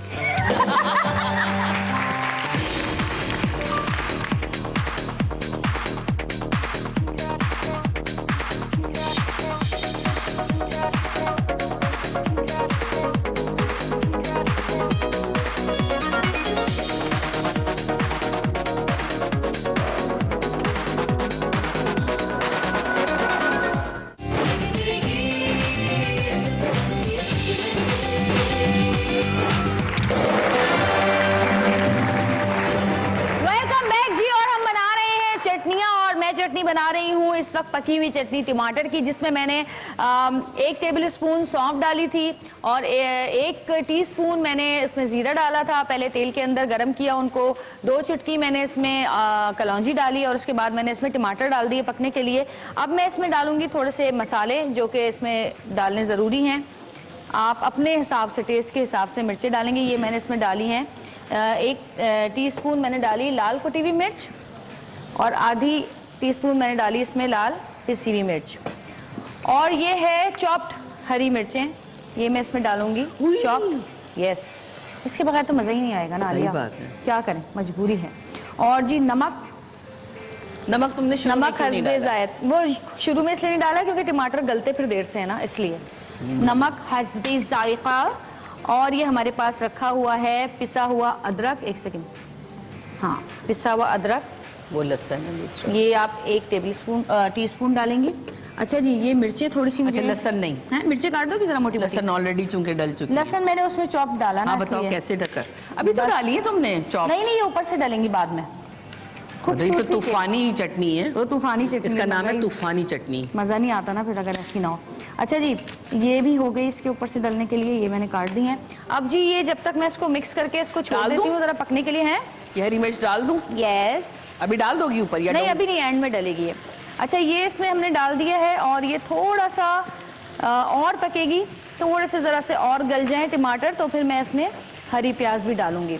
वेलकम बैक जी। और हम बना रहे हैं चटनियाँ, और मैं चटनी बना रही हूँ इस वक्त पकी हुई चटनी टमाटर की, जिसमें मैंने 1 टेबल स्पून सौंफ डाली थी और 1 टीस्पून मैंने इसमें ज़ीरा डाला था, पहले तेल के अंदर गरम किया उनको। 2 चुटकी मैंने इसमें कलौंजी डाली और उसके बाद मैंने इसमें टमाटर डाल दिए पकने के लिए। अब मैं इसमें डालूंगी थोड़े से मसाले जो कि इसमें डालने ज़रूरी हैं। आप अपने हिसाब से, टेस्ट के हिसाब से मिर्चें डालेंगे। ये मैंने इसमें डाली हैं 1 टीस्पून मैंने डाली लाल कुटी हुई मिर्च और आधी टीस्पून मैंने डाली इसमें लाल पिसी हुई मिर्च। और ये है चॉप्ड हरी मिर्चें, ये मैं इसमें डालूंगी चॉप्ड। यस, इसके बगैर तो मज़ा ही नहीं आएगा ना आलिया, क्या करें, मजबूरी है। और जी नमक तुमने शुरू में नमक क्यों नहीं हस्बे डाला? जायत, वो शुरू में इसलिए नहीं डाला क्योंकि टमाटर गलते फिर देर से है ना, इसलिए। नमक हस्बे जायका। और ये हमारे पास रखा हुआ है पिसा हुआ अदरक, 1 सेकेंड, हाँ, पिसा हुआ अदरक, वो लहसुन, ये आप 1 टीस्पून डालेंगी। अच्छा जी, ये मिर्चें थोड़ी सी अच्छा लहसुन नहीं, हैं, मिर्चें काट दो कि जरा मोटी मोटी। लहसुन ऑलरेडी चूंकि डल चुकी है। लहसुन मैंने उसमें चॉप डाला ना, हाँ बताओ इसलिए। कैसे ढक्कर, अभी तो बस। डाली है तुमने चॉप? नहीं, ये ऊपर से डालेंगी बाद में। तो खूबसूरती के- तूफानी चटनी है, तो तूफानी चटनी, इसका नाम है मज़ा ही- तूफानी चटनी। मज़ा नहीं आता ना फिर अगर ऐसी ना हो। अच्छा जी, ये भी हो गई इसके ऊपर से डालने के लिए, ये मैंने काट दी हैं। अब जी ये जब तक मैं इसको मिक्स करके इसको छोड़ डाल देती दूं? हूँ जरा पकने के लिए। हैं, ये हरी मिर्च डाल दूं? यस, अभी डाल दोगी ऊपर या नहीं don't? अभी नहीं, एंड में डलेगी ये। अच्छा, ये इसमें हमने डाल दिया है और ये थोड़ा सा और पकेगी, थोड़े से ज़रा से और गल जाएं टमाटर, तो फिर मैं इसमें हरी प्याज भी डालूंगी,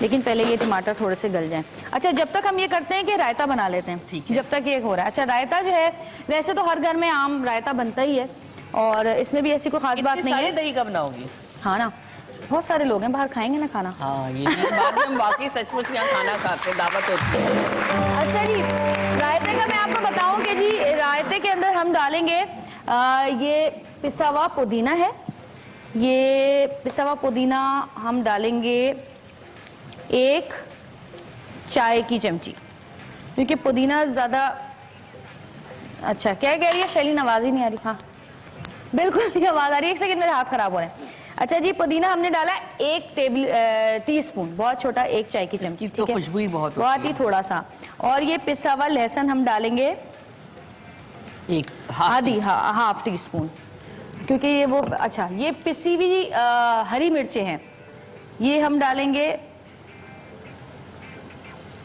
लेकिन पहले ये टमाटर थोड़े से गल जाएं। अच्छा, जब तक हम ये करते हैं कि रायता बना लेते हैं, ठीक है। जब तक ये हो रहा है। अच्छा, रायता जो है वैसे तो हर घर में आम रायता बनता ही है और इसमें भी ऐसी कोई खास बात इतने नहीं सारे है। दही का बनाओगी? हाँ ना, बहुत सारे लोग हैं, बाहर खाएंगे ना खाना। हाँ, ये बाद में हम वाकई सचमुच यहाँ खाना खाते हैं, दावत होती है। अच्छा जी, रायते का मैं आपको बताऊं कि जी रायते के अंदर हम डालेंगे ये पिसा हुआ पुदीना है, ये पिसा हुआ पुदीना हम डालेंगे 1 चाय की चमची, क्योंकि पुदीना ज़्यादा। अच्छा, क्या कह रही है शैली? आवाज़ ही नहीं आ रही। हाँ बिल्कुल नहीं आवाज़ आ रही है, 1 सेकंड, मेरे हाथ खराब हो रहे हैं। अच्छा जी, पुदीना हमने डाला 1 टीस्पून, बहुत छोटा, 1 चाय की चमची, तो ठीक है, खुशबू ही बहुत होती बहुत ही थोड़ा सा। और ये पिसा हुआ लहसुन हम डालेंगे एक आधी, हाफ टी स्पून, क्योंकि ये वो। अच्छा, ये पिसी हुई हरी मिर्चें हैं, ये हम डालेंगे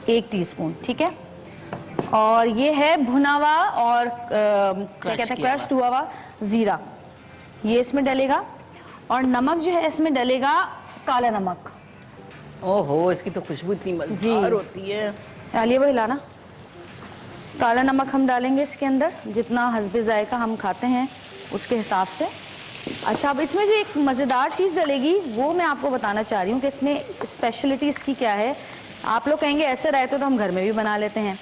1 टीस्पून, ठीक है। और ये है भुना हुआ और क्या कहते हैं, क्रश्ड हुआ हुआ जीरा, ये इसमें डलेगा। और नमक जो है इसमें डलेगा काला नमक। ओहो, इसकी तो खुशबू इतनी मजेदार होती है। आलिया वो हिलाना। काला नमक हम डालेंगे इसके अंदर, जितना हस्बे जायका हम खाते हैं उसके हिसाब से। अच्छा, अब इसमें जो एक मज़ेदार चीज़ डलेगी वो मैं आपको बताना चाह रही हूँ कि इसमें स्पेशलिटी इसकी क्या है। आप लोग कहेंगे ऐसे रायते तो हम घर में भी बना लेते हैं,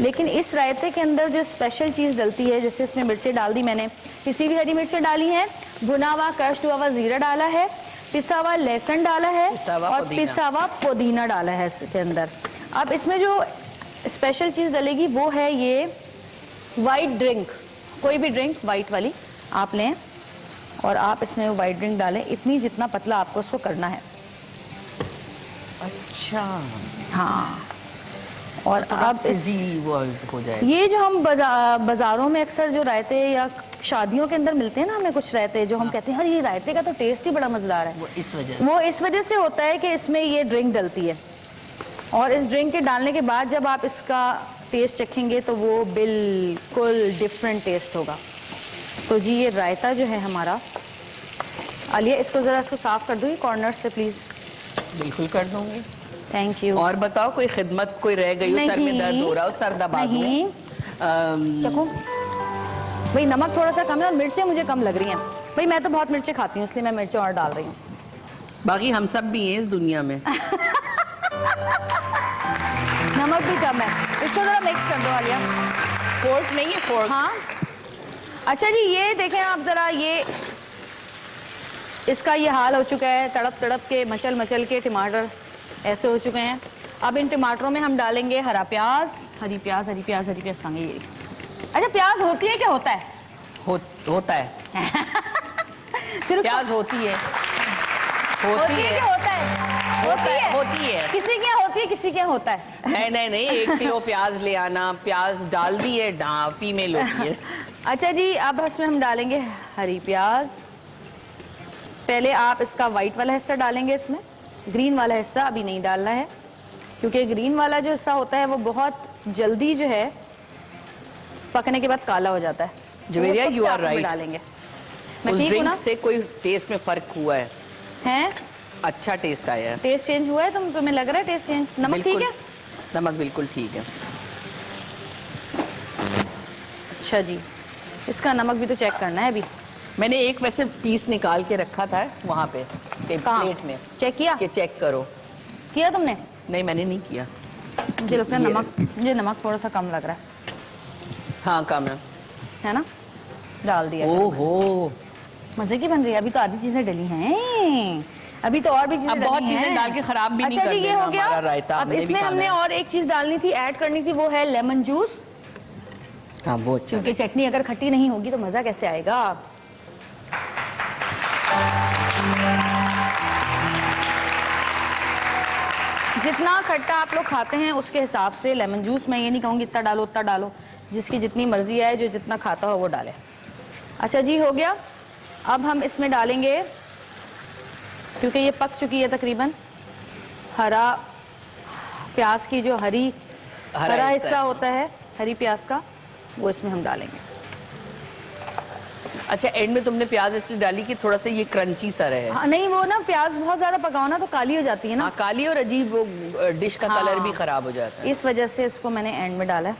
लेकिन इस रायते के अंदर जो स्पेशल चीज़ डलती है, जैसे इसमें मिर्चें डाल दी मैंने, किसी भी हरी मिर्चें डाली हैं, भुना हुआ क्रश्ड हुआ ज़ीरा डाला है, पिसा हुआ लहसुन डाला है पिसा हुआ और पुदीना। पिसा हुआ पुदीना डाला है इसके अंदर। अब इसमें जो स्पेशल चीज़ डलेगी वो है ये वाइट ड्रिंक। कोई भी ड्रिंक वाइट वाली आप लें और आप इसमें वाइट ड्रिंक डालें, इतनी जितना पतला आपको उसको करना है। अच्छा, हाँ, और अब हो जाए। ये जो हम बाज़ारों में अक्सर जो रायते या शादियों के अंदर मिलते हैं ना, हमें कुछ रायते जो हम कहते हैं यार ये रायते का तो टेस्ट ही बड़ा मज़ेदार है, वो इस वजह से होता है कि इसमें ये ड्रिंक डलती है। और इस ड्रिंक के डालने के बाद जब आप इसका टेस्ट चखेंगे तो वो बिल्कुल डिफरेंट टेस्ट होगा। तो जी ये रायता जो है हमारा, आलिया इसको ज़रा इसको साफ़ कर दूँ कॉर्नर से प्लीज़। बिल्कुल कर दूंगी। Thank you. और बताओ कोई खिदमत कोई रह गई हो, सर में दर्द हो रहा हो, सर दबा दूं? नहीं, चखो भाई, नमक थोड़ा सा कम है और मिर्चें मुझे कम लग रही हैं भाई, मैं तो बहुत मिर्चें खाती हूँ इसलिए मैं मिर्चें और डाल रही हूँ। बाकी हम सब भी हैं इस दुनिया में। नमक भी कम है, इसको जरा मिक्स कर दो आलिया। फोर्क नहीं है, फोर्क। हाँ, अच्छा जी ये देखें आप जरा, ये इसका ये हाल हो चुका है, तड़प तड़प के मचल मचल के टमाटर ऐसे हो चुके हैं। अब इन टमाटरों में हम डालेंगे हरा प्याज, हरी प्याज खाएंगे ये। अच्छा, प्याज होती है क्या होता है? होता है। फिर प्याज होती है होती है क्या होता है? होती है। किसी के यहाँ होती है, किसी के यहाँ होता है। नहीं 1 किलो प्याज ले आना, प्याज डाल दी है, फीमेल होती है। अच्छा जी, अब इसमें हम डालेंगे हरी प्याज। पहले आप इसका वाइट वाला हिस्सा डालेंगे, इसमें ग्रीन वाला हिस्सा अभी नहीं डालना है, क्योंकि ग्रीन वाला जो हिस्सा होता है वो बहुत जल्दी जो है पकने के बाद काला हो जाता है। Javeria, you are right. डालेंगे, मैं ठीक हूँ ना? से कोई टेस्ट में फर्क हुआ है? हैं? अच्छा टेस्ट आया है। टेस्ट चेंज हुआ है? तुम्हें लग रहा है टेस्ट चेंज? नमक ठीक है? नमक बिल्कुल ठीक है। अच्छा जी, इसका नमक भी तो चेक करना है अभी। मैंने एक वैसे पीस निकाल के रखा था वहाँ पे प्लेट में, चेक किया? कि चेक करो। किया तुमने? नहीं, मैंने नहीं किया। मुझे लगता है मुझे नमक थोड़ा सा कम लग रहा है। हाँ, कम है ना? डाल दिया। ओहो, मजे की बन रही है। अभी तो आधी चीजें डली हैं, अभी तो और भी चीजें डली हैं। बहुत चीजें डाल के खराब भी नहीं कर देना। अच्छा जी, ये हो गया। रायता अब इसमें हमने और एक चीज डालनी थी, ऐड करनी थी, वो है लेमन जूस। हाँ, वो अच्छा। क्योंकि चटनी अगर खट्टी नहीं होगी तो मजा कैसे आएगा। जितना खट्टा आप लोग खाते हैं उसके हिसाब से लेमन जूस, मैं ये नहीं कहूँगी इतना डालो उतना डालो, जिसकी जितनी मर्जी है, जो जितना खाता हो वो डाले। अच्छा जी, हो गया। अब हम इसमें डालेंगे, क्योंकि ये पक चुकी है तकरीबन, हरा प्याज की जो हरा हिस्सा होता है हरी प्याज का, वो इसमें हम डालेंगे। अच्छा, एंड में तुमने प्याज इसलिए डाली कि थोड़ा सा ये क्रंची सा रहे। हाँ, नहीं वो ना प्याज बहुत ज्यादा पकाओ ना तो काली हो जाती है ना। हाँ, काली और अजीब, वो डिश का कलर भी खराब हो जाता है। इस वजह से इसको मैंने एंड में डाला है।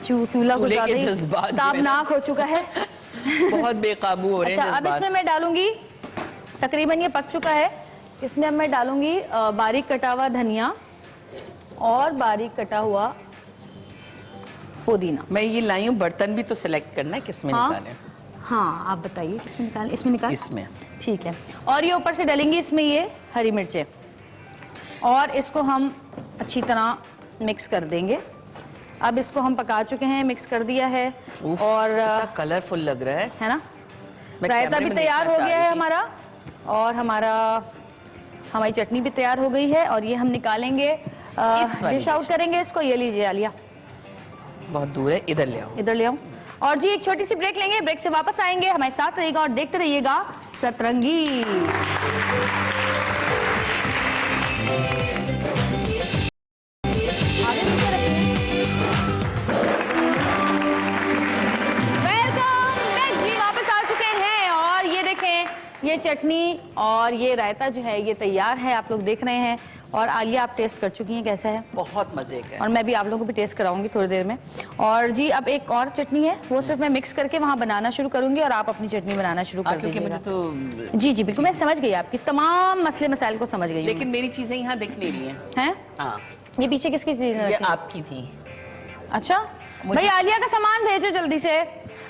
चूल्हा कुछ ज्यादा ही ताबनाक हो चुका है। बहुत बेकाबू हो रहे हैं। अच्छा, अब इसमें मैं डालूंगी, तकरीबन ये पक चुका है, इसमें अब मैं डालूंगी बारीक कटा हुआ धनिया और बारीक कटा हुआ पुदीना। मैं ये लाई हूँ, बर्तन भी तो सिलेक्ट करना है किसमें निकालें। हाँ, आप बताइए किसमें निकालें? इसमें निकाल। इसमें ठीक है। और ये ऊपर से डालेंगे इसमें ये हरी मिर्चें, और इसको हम अच्छी तरह मिक्स कर देंगे। अब इसको हम पका चुके हैं, मिक्स कर दिया है, और कलरफुल लग रहा है ना? रायता भी तैयार हो गया है हमारा, और हमारी चटनी भी तैयार हो गई है, और ये हम निकालेंगे, डिश आउट करेंगे इसको। ये लीजिए आलिया, बहुत दूर है, इधर ले आओ। इधर ले आओ। और जी एक छोटी सी ब्रेक लेंगे, ब्रेक से वापस आएंगे, हमारे साथ रहिएगा और देखते रहिएगा सतरंगी। ये चटनी और ये रायता जो है ये तैयार है, आप लोग देख रहे हैं। और आलिया आप टेस्ट कर चुकी हैं, कैसा है? बहुत मजे का है। और मैं भी आप लोगों को भी टेस्ट कराऊंगी थोड़ी देर में। और जी अब एक और चटनी है, वो सिर्फ मैं मिक्स करके वहाँ बनाना शुरू करूंगी और आप अपनी चटनी बनाना शुरू कर दीजिएगा। तो जी जी बिल्कुल, मैं समझ गई, आपकी तमाम मसले मसाइल को समझ गई। लेकिन मेरी चीजें यहाँ दिख नहीं रही हैं। हाँ, ये पीछे किसकी चीज? ये आपकी थी। अच्छा भाई, आलिया का सामान भेजो जल्दी से।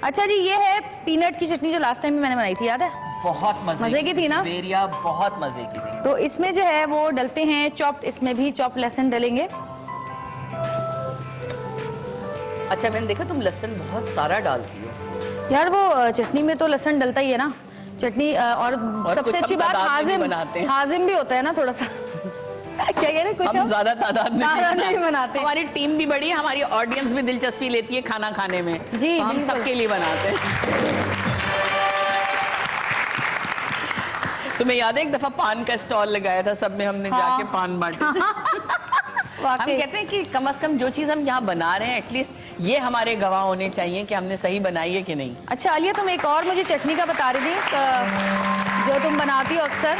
अच्छा जी, ये है पीनट की चटनी जो लास्ट टाइम भी मैंने बनाई थी, याद है? बहुत मजे की थी ना? जवेरिया बहुत मजे की थी। तो इसमें जो है वो डलते हैं चॉप्ड, इसमें भी चॉप्ड लहसुन डलेंगे। अच्छा मैंने देखा तुम लहसुन बहुत सारा डालती हो। यार वो चटनी में तो लहसुन डलता ही है ना, चटनी और कुछ सबसे हम अच्छी बात तादाद में नहीं हाजिम, बनाते हैं। हाजिम भी होता है ना थोड़ा सा। क्या कह रहे कुछ हम ज्यादा तादाद में नहीं बनाते। हमारी टीम भी बड़ी है, हमारी ऑडियंस भी दिलचस्पी लेती है खाना खाने में, जी, तो हम बिल्कुल। सबके लिए बनाते हैं। तुम्हें याद है एक दफा पान का स्टॉल लगाया था, सब में हमने हाँ। जाके पान बांटे। हम वाकई कहते हैं कि कम से कम जो चीज हम यहाँ बना रहे हैं एटलीस्ट ये हमारे गवाह होने चाहिए कि हमने सही बनाई है कि नहीं। अच्छा आलिया, तुम एक और मुझे चटनी का बता रही थी जो तुम बनाती हो अक्सर,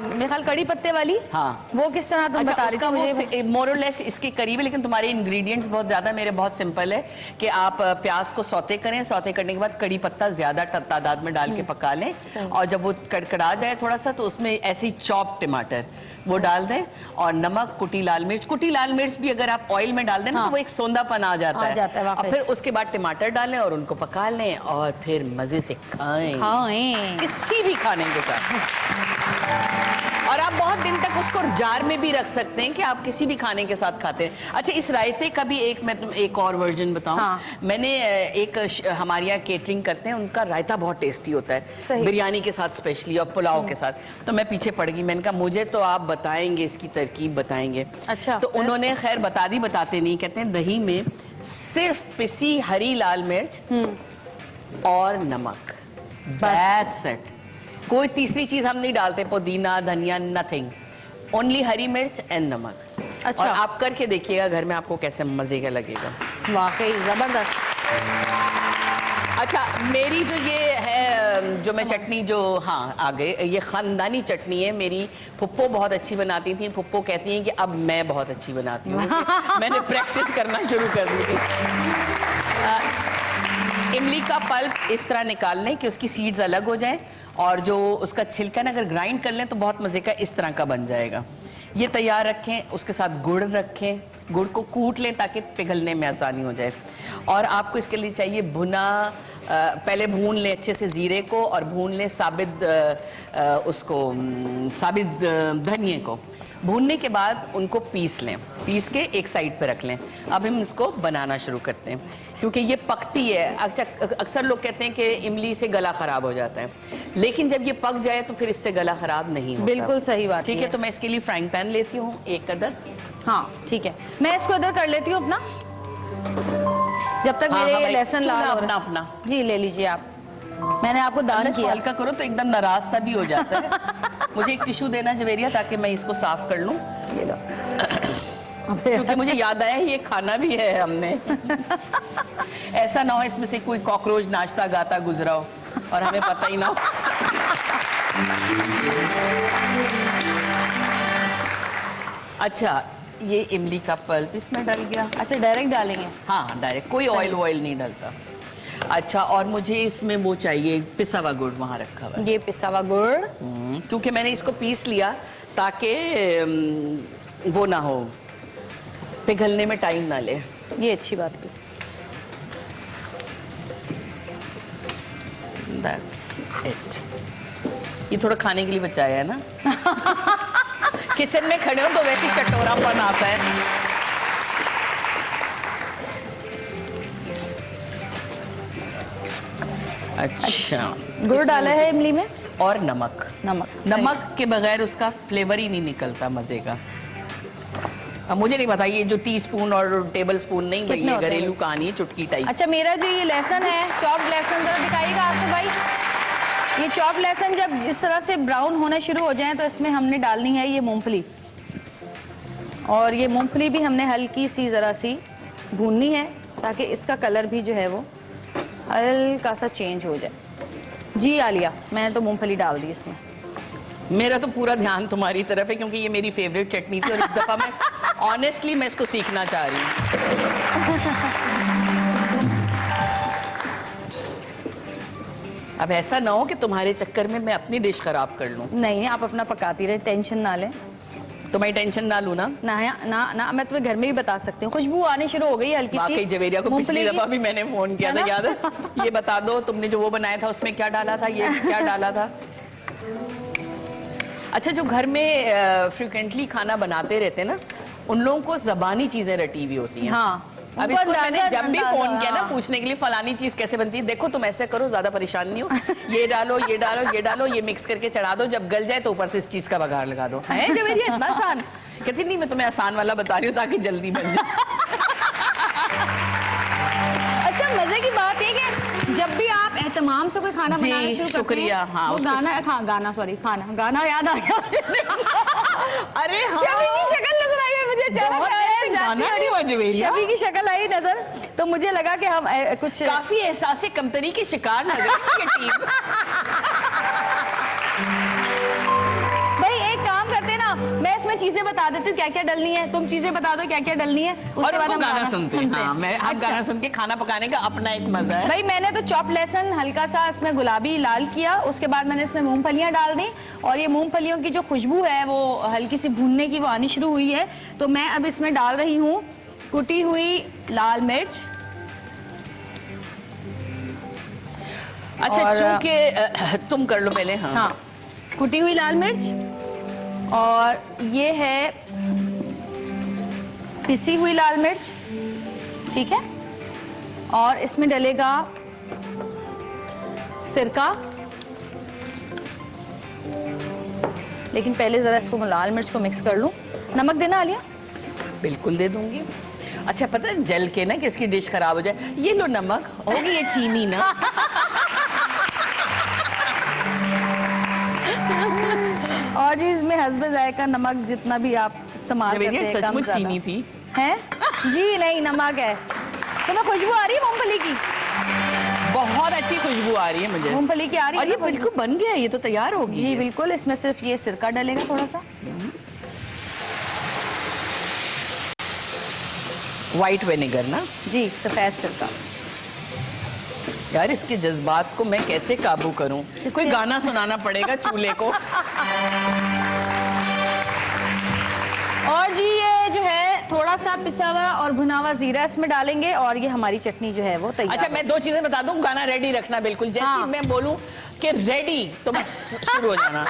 मेरे ख्याल कड़ी पत्ते वाली। हाँ। वो किस तरह तुम बता रही थी मुझे? मोर और लेस इसके करीब है, लेकिन तुम्हारे इंग्रेडिएंट्स बहुत ज्यादा, मेरे बहुत सिंपल है कि आप प्याज को सौते करें, सौते करने के बाद कड़ी पत्ता ज्यादा तादाद में डाल के पका लें, और जब वो कड़कड़ा जाए थोड़ा सा तो उसमें ऐसे ही चॉप टमाटर वो डाल दें, और नमक, कुटी लाल मिर्च। कुटी लाल मिर्च भी अगर आप ऑयल में डाल दें ना तो वो एक सौंधापन आ जाता है, और फिर उसके बाद टमाटर डालें और उनको पका लें और फिर मजे से खाएं किसी भी खाने के साथ। और आप बहुत दिन तक उसको जार में भी रख सकते हैं कि आप किसी भी खाने के साथ खाते हैं। अच्छा इस रायते का भी एक और वर्जन बताऊं। हाँ। मैंने हमारे यहाँ केटरिंग करते हैं, उनका रायता बहुत टेस्टी होता है, बिरयानी के साथ स्पेशली और पुलाव के साथ। तो मैं पीछे पड़ गई, मैंने कहा मुझे तो आप बताएंगे, इसकी तरकीब बताएंगे। अच्छा, तो उन्होंने खैर बताते नहीं, कहते हैं दही में सिर्फ पिसी हरी लाल मिर्च और नमक, That's it। कोई तीसरी चीज हम नहीं डालते, पुदीना धनिया नथिंग, ओनली हरी मिर्च एंड नमक। अच्छा। और आप करके देखिएगा घर में, आपको कैसे मजे का लगेगा। वाकई जबरदस्त। अच्छा मेरी जो ये है जो मैं चटनी जो हाँ आ गए, ये खानदानी चटनी है, मेरी फुप्पो बहुत अच्छी बनाती थी। फुप्पो कहती हैं कि अब मैं बहुत अच्छी बनाती हूँ। मैंने प्रैक्टिस करना शुरू कर दी थी। इमली का पल्प इस तरह निकाल लें कि उसकी सीड्स अलग हो जाएं, और जो उसका छिलका ना अगर ग्राइंड कर लें तो बहुत मजे का इस तरह का बन जाएगा। ये तैयार रखें, उसके साथ गुड़ रखें, गुड़ को कूट लें ताकि पिघलने में आसानी हो जाए। और आपको इसके लिए चाहिए भुना, पहले भून लें अच्छे से जीरे को, और भून लें साबित धनिए को। भूनने के बाद उनको पीस लें, पीस के एक साइड पे रख लें। अब हम इसको बनाना शुरू करते हैं, क्योंकि ये पकती है। अक्सर लोग कहते हैं कि इमली से गला खराब हो जाता है, लेकिन जब ये पक जाए तो फिर इससे गला खराब नहीं होता। बिल्कुल सही बात। ठीक है, तो मैं इसके लिए फ्राइंग पैन लेती हूँ एक अदद। हाँ ठीक है, मैं इसको इधर कर लेती हूँ अपना, जब तक मेरे भाई, लहसुन लाल हो रहा है। अपना जी ले लीजिए आप, मैंने आपको दान किया। हल्का करो तो एकदम नाराज सा भी हो जाता है। मुझे एक टिश्यू देना जवेरिया, ताकि मैं इसको साफ कर लूं, ये लो। क्योंकि मुझे याद आया ये खाना भी है हमने। ऐसा ना हो इसमें से कोई कॉकरोच नाचता गाता गुजरा हो और हमें पता ही ना हो। अच्छा ये इमली का पल्प इसमें डल गया। अच्छा डायरेक्ट डालेंगे? हाँ डायरेक्ट, कोई ऑयल नहीं डलता। अच्छा और मुझे इसमें वो चाहिए पिसा हुआ गुड़, वहाँ रखा हुआ है। ये पिसा हुआ गुड़, क्योंकि मैंने इसको पीस लिया ताकि वो ना हो, पिघलने में टाइम ना ले। ये अच्छी बात की। That's it। ये थोड़ा खाने के लिए बचाया है ना। किचन में खड़े हो तो वैसे ही चटोरापन आता है। अच्छा गुड़ डाला है इमली में, और नमक। नमक के बगैर उसका फ्लेवर ही नहीं निकलता मजे का। अब मुझे नहीं पता ये जो टीस्पून और टेबल स्पून नहीं, भाई ये घरेलू कहानी है, चुटकी टाइप। अच्छा मेरा जो ये लहसुन है, चॉप्ड लहसुन, जरा दिखाइएगा आसिफ भाई। ये चॉप्ड लहसुन जब इस तरह से ब्राउन होना शुरू हो जाए तो इसमें हमने डालनी है ये मूंगफली, और ये मूंगफली भी हमने हल्की सी जरा सी भूननी है ताकि इसका कलर भी जो है वो हल्का सा चेंज हो जाए। जी आलिया, मैंने तो मूंगफली डाल दी इसमें। मेरा तो पूरा ध्यान तुम्हारी तरफ है, क्योंकि ये मेरी फेवरेट चटनी थी और इस दफा मैं ऑनेस्टली मैं इसको सीखना चाह रही हूँ। अब ऐसा ना हो कि तुम्हारे चक्कर में मैं अपनी डिश खराब कर लूं। नहीं, आप अपना पकाती रहे, टेंशन ना लें। तो मैं टेंशन ना लूँ ना? ना मैं तुम्हें घर में भी बता सकती हूँ। खुशबू आनी शुरू हो गई हल्की सी। वाकई जवेरिया को पिछली दफा भी मैंने फोन किया था, याद है? ये बता दो तुमने जो वो बनाया था उसमें क्या डाला था, ये क्या डाला था? अच्छा, जो घर में फ्रिक्वेंटली खाना बनाते रहते हैं ना, उन लोगों को ज़बानी चीजें रटी हुई होती हैं। हाँ, अब इसको मैंने जब भी फोन किया ना पूछने के लिए फलानी चीज कैसे बनती है, देखो तुम ऐसे करो, ज्यादा परेशान नहीं हो, ये डालो ये डालो ये डालो, ये मिक्स करके चढ़ा दो, जब गल जाए तो ऊपर से इस चीज का बघार लगा दो। है जवेरिया इतना आसान? कहती नहीं, मैं तुम्हें आसान वाला बता रही हूँ ताकि जल्दी बन जाए। अच्छा, मजे की बात है कि जब भी आप एहतमाम से कोई खाना बनाना शुरू करते हैं, हाँ, वो गाना याद आ गया। अरे हाँ, शबी की शक्ल नजर आई है मुझे, शबी की शक्ल आई नजर, तो मुझे लगा कि हम कुछ काफी एहसास कमतरी के शिकार लग रही है टीम। भाई एक काम करते ना, मैं इसमें चीजें बता देती हूँ क्या क्या डलनी है, तुम चीजें बता दो क्या क्या डलनी है, उसके बाद हम गाना सुनते हैं। हाँ, अच्छा। गाना सुन के खाना पकाने का अपना एक मजा है। भाई मैंने तो चॉप लहसुन हल्का सा इसमें गुलाबी लाल किया, उसके बाद मैंने इसमें मूंगफलियां डाल दी, और ये मूंगफलियों की जो खुशबू है वो हल्की सी भूनने की वो आनी शुरू हुई है। तो मैं अब इसमें डाल रही हूँ कुटी हुई लाल मिर्च। अच्छा, चूंकि तुम कर लो पहले। हाँ, कुटी हुई लाल मिर्च, और ये है पिसी हुई लाल मिर्च, ठीक है। और इसमें डलेगा सिरका, लेकिन पहले जरा इसको लाल मिर्च को मिक्स कर लूं। नमक देना आलिया? बिल्कुल दे दूंगी। अच्छा, पता है जल के ना कि इसकी डिश खराब हो जाए, ये लो नमक, होगी ये चीनी ना। और जी इसमें हस्बे जायका नमक जितना भी आप इस्तेमाल करते हैं, सचमुच चीनी थी है जी? नहीं, नमक है। तुम्हें खुशबू आ रही है मूंगफली की? बहुत अच्छी खुशबू आ रही है मुझे मूंगफली की आ रही है। और ये बिल्कुल बन गया, ये तो तैयार होगी। जी बिल्कुल, इसमें सिर्फ ये सिरका डलेगा थोड़ा सा, व्हाइट विनेगर ना? जी, सफेद सिरका। यार इसके जज्बात को मैं कैसे काबू करूं? कोई गाना सुनाना पड़ेगा चूल्हे को। और जी ये जो है थोड़ा सा पिसा हुआ और भुना हुआ जीरा इसमें डालेंगे, और ये हमारी चटनी जो है वो तैयार। अच्छा, मैं 2 चीजें बता दूं, गाना रेडी रखना बिल्कुल। जैसे हाँ। मैं बोलूं कि रेडी तो बस शुरू हो जाना,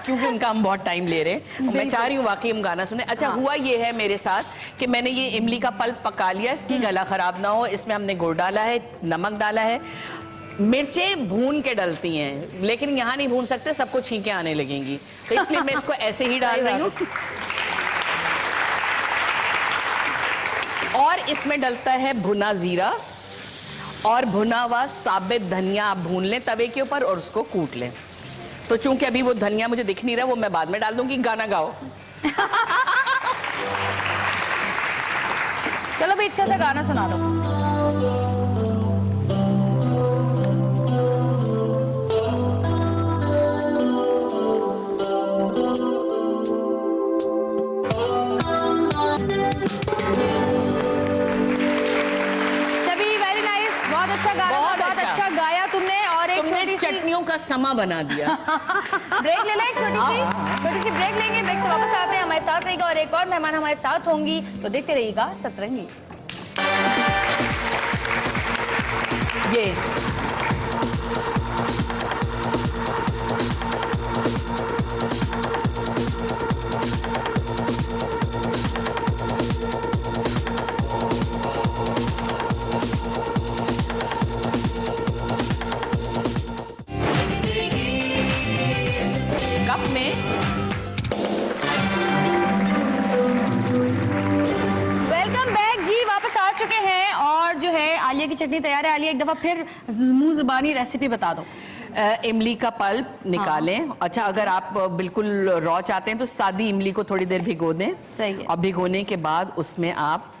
क्योंकि उनका हम बहुत टाइम ले रहे हैं। मैं चाह रही हूँ वाकई हम गाना सुने। अच्छा, हुआ ये है मेरे साथ कि मैंने ये इमली का पल्प पका लिया, इसकी गला खराब ना हो, इसमें हमने गुड़ डाला है, नमक डाला है, मिर्चें भून के डलती हैं, लेकिन यहाँ नहीं भून सकते, सबको छींके आने लगेंगी, तो इसलिए मैं इसको ऐसे ही डाल रही हूँ। और इसमें डलता है भुना जीरा और भुना हुआ साबित धनिया। आप भून लें तवे के ऊपर और उसको कूट लें। तो चूंकि अभी वो धनिया मुझे दिख नहीं रहा, वो मैं बाद में डाल दूंगी। गाना गाओ। चलो भी अच्छा सा गाना सुना दो। चटनियों का समा बना दिया। ब्रेक ले लें, छोटी सी ब्रेक लेंगे, ब्रेक से वापस आते हैं, हमारे साथ रहेगा और एक और मेहमान हमारे साथ होंगी, तो देखते रहिएगा सतरंगी। ये कप में वेलकम बैक जी, वापस आ चुके हैं और जो है आलिया की चटनी तैयार है। आलिया एक दफा फिर मुंह जुबानी रेसिपी बता दो। इमली का पल्प निकालें। हाँ। अच्छा, अगर आप बिल्कुल रॉ चाहते हैं तो सादी इमली को थोड़ी देर भिगो दें। सही है। और भिगोने के बाद उसमें आप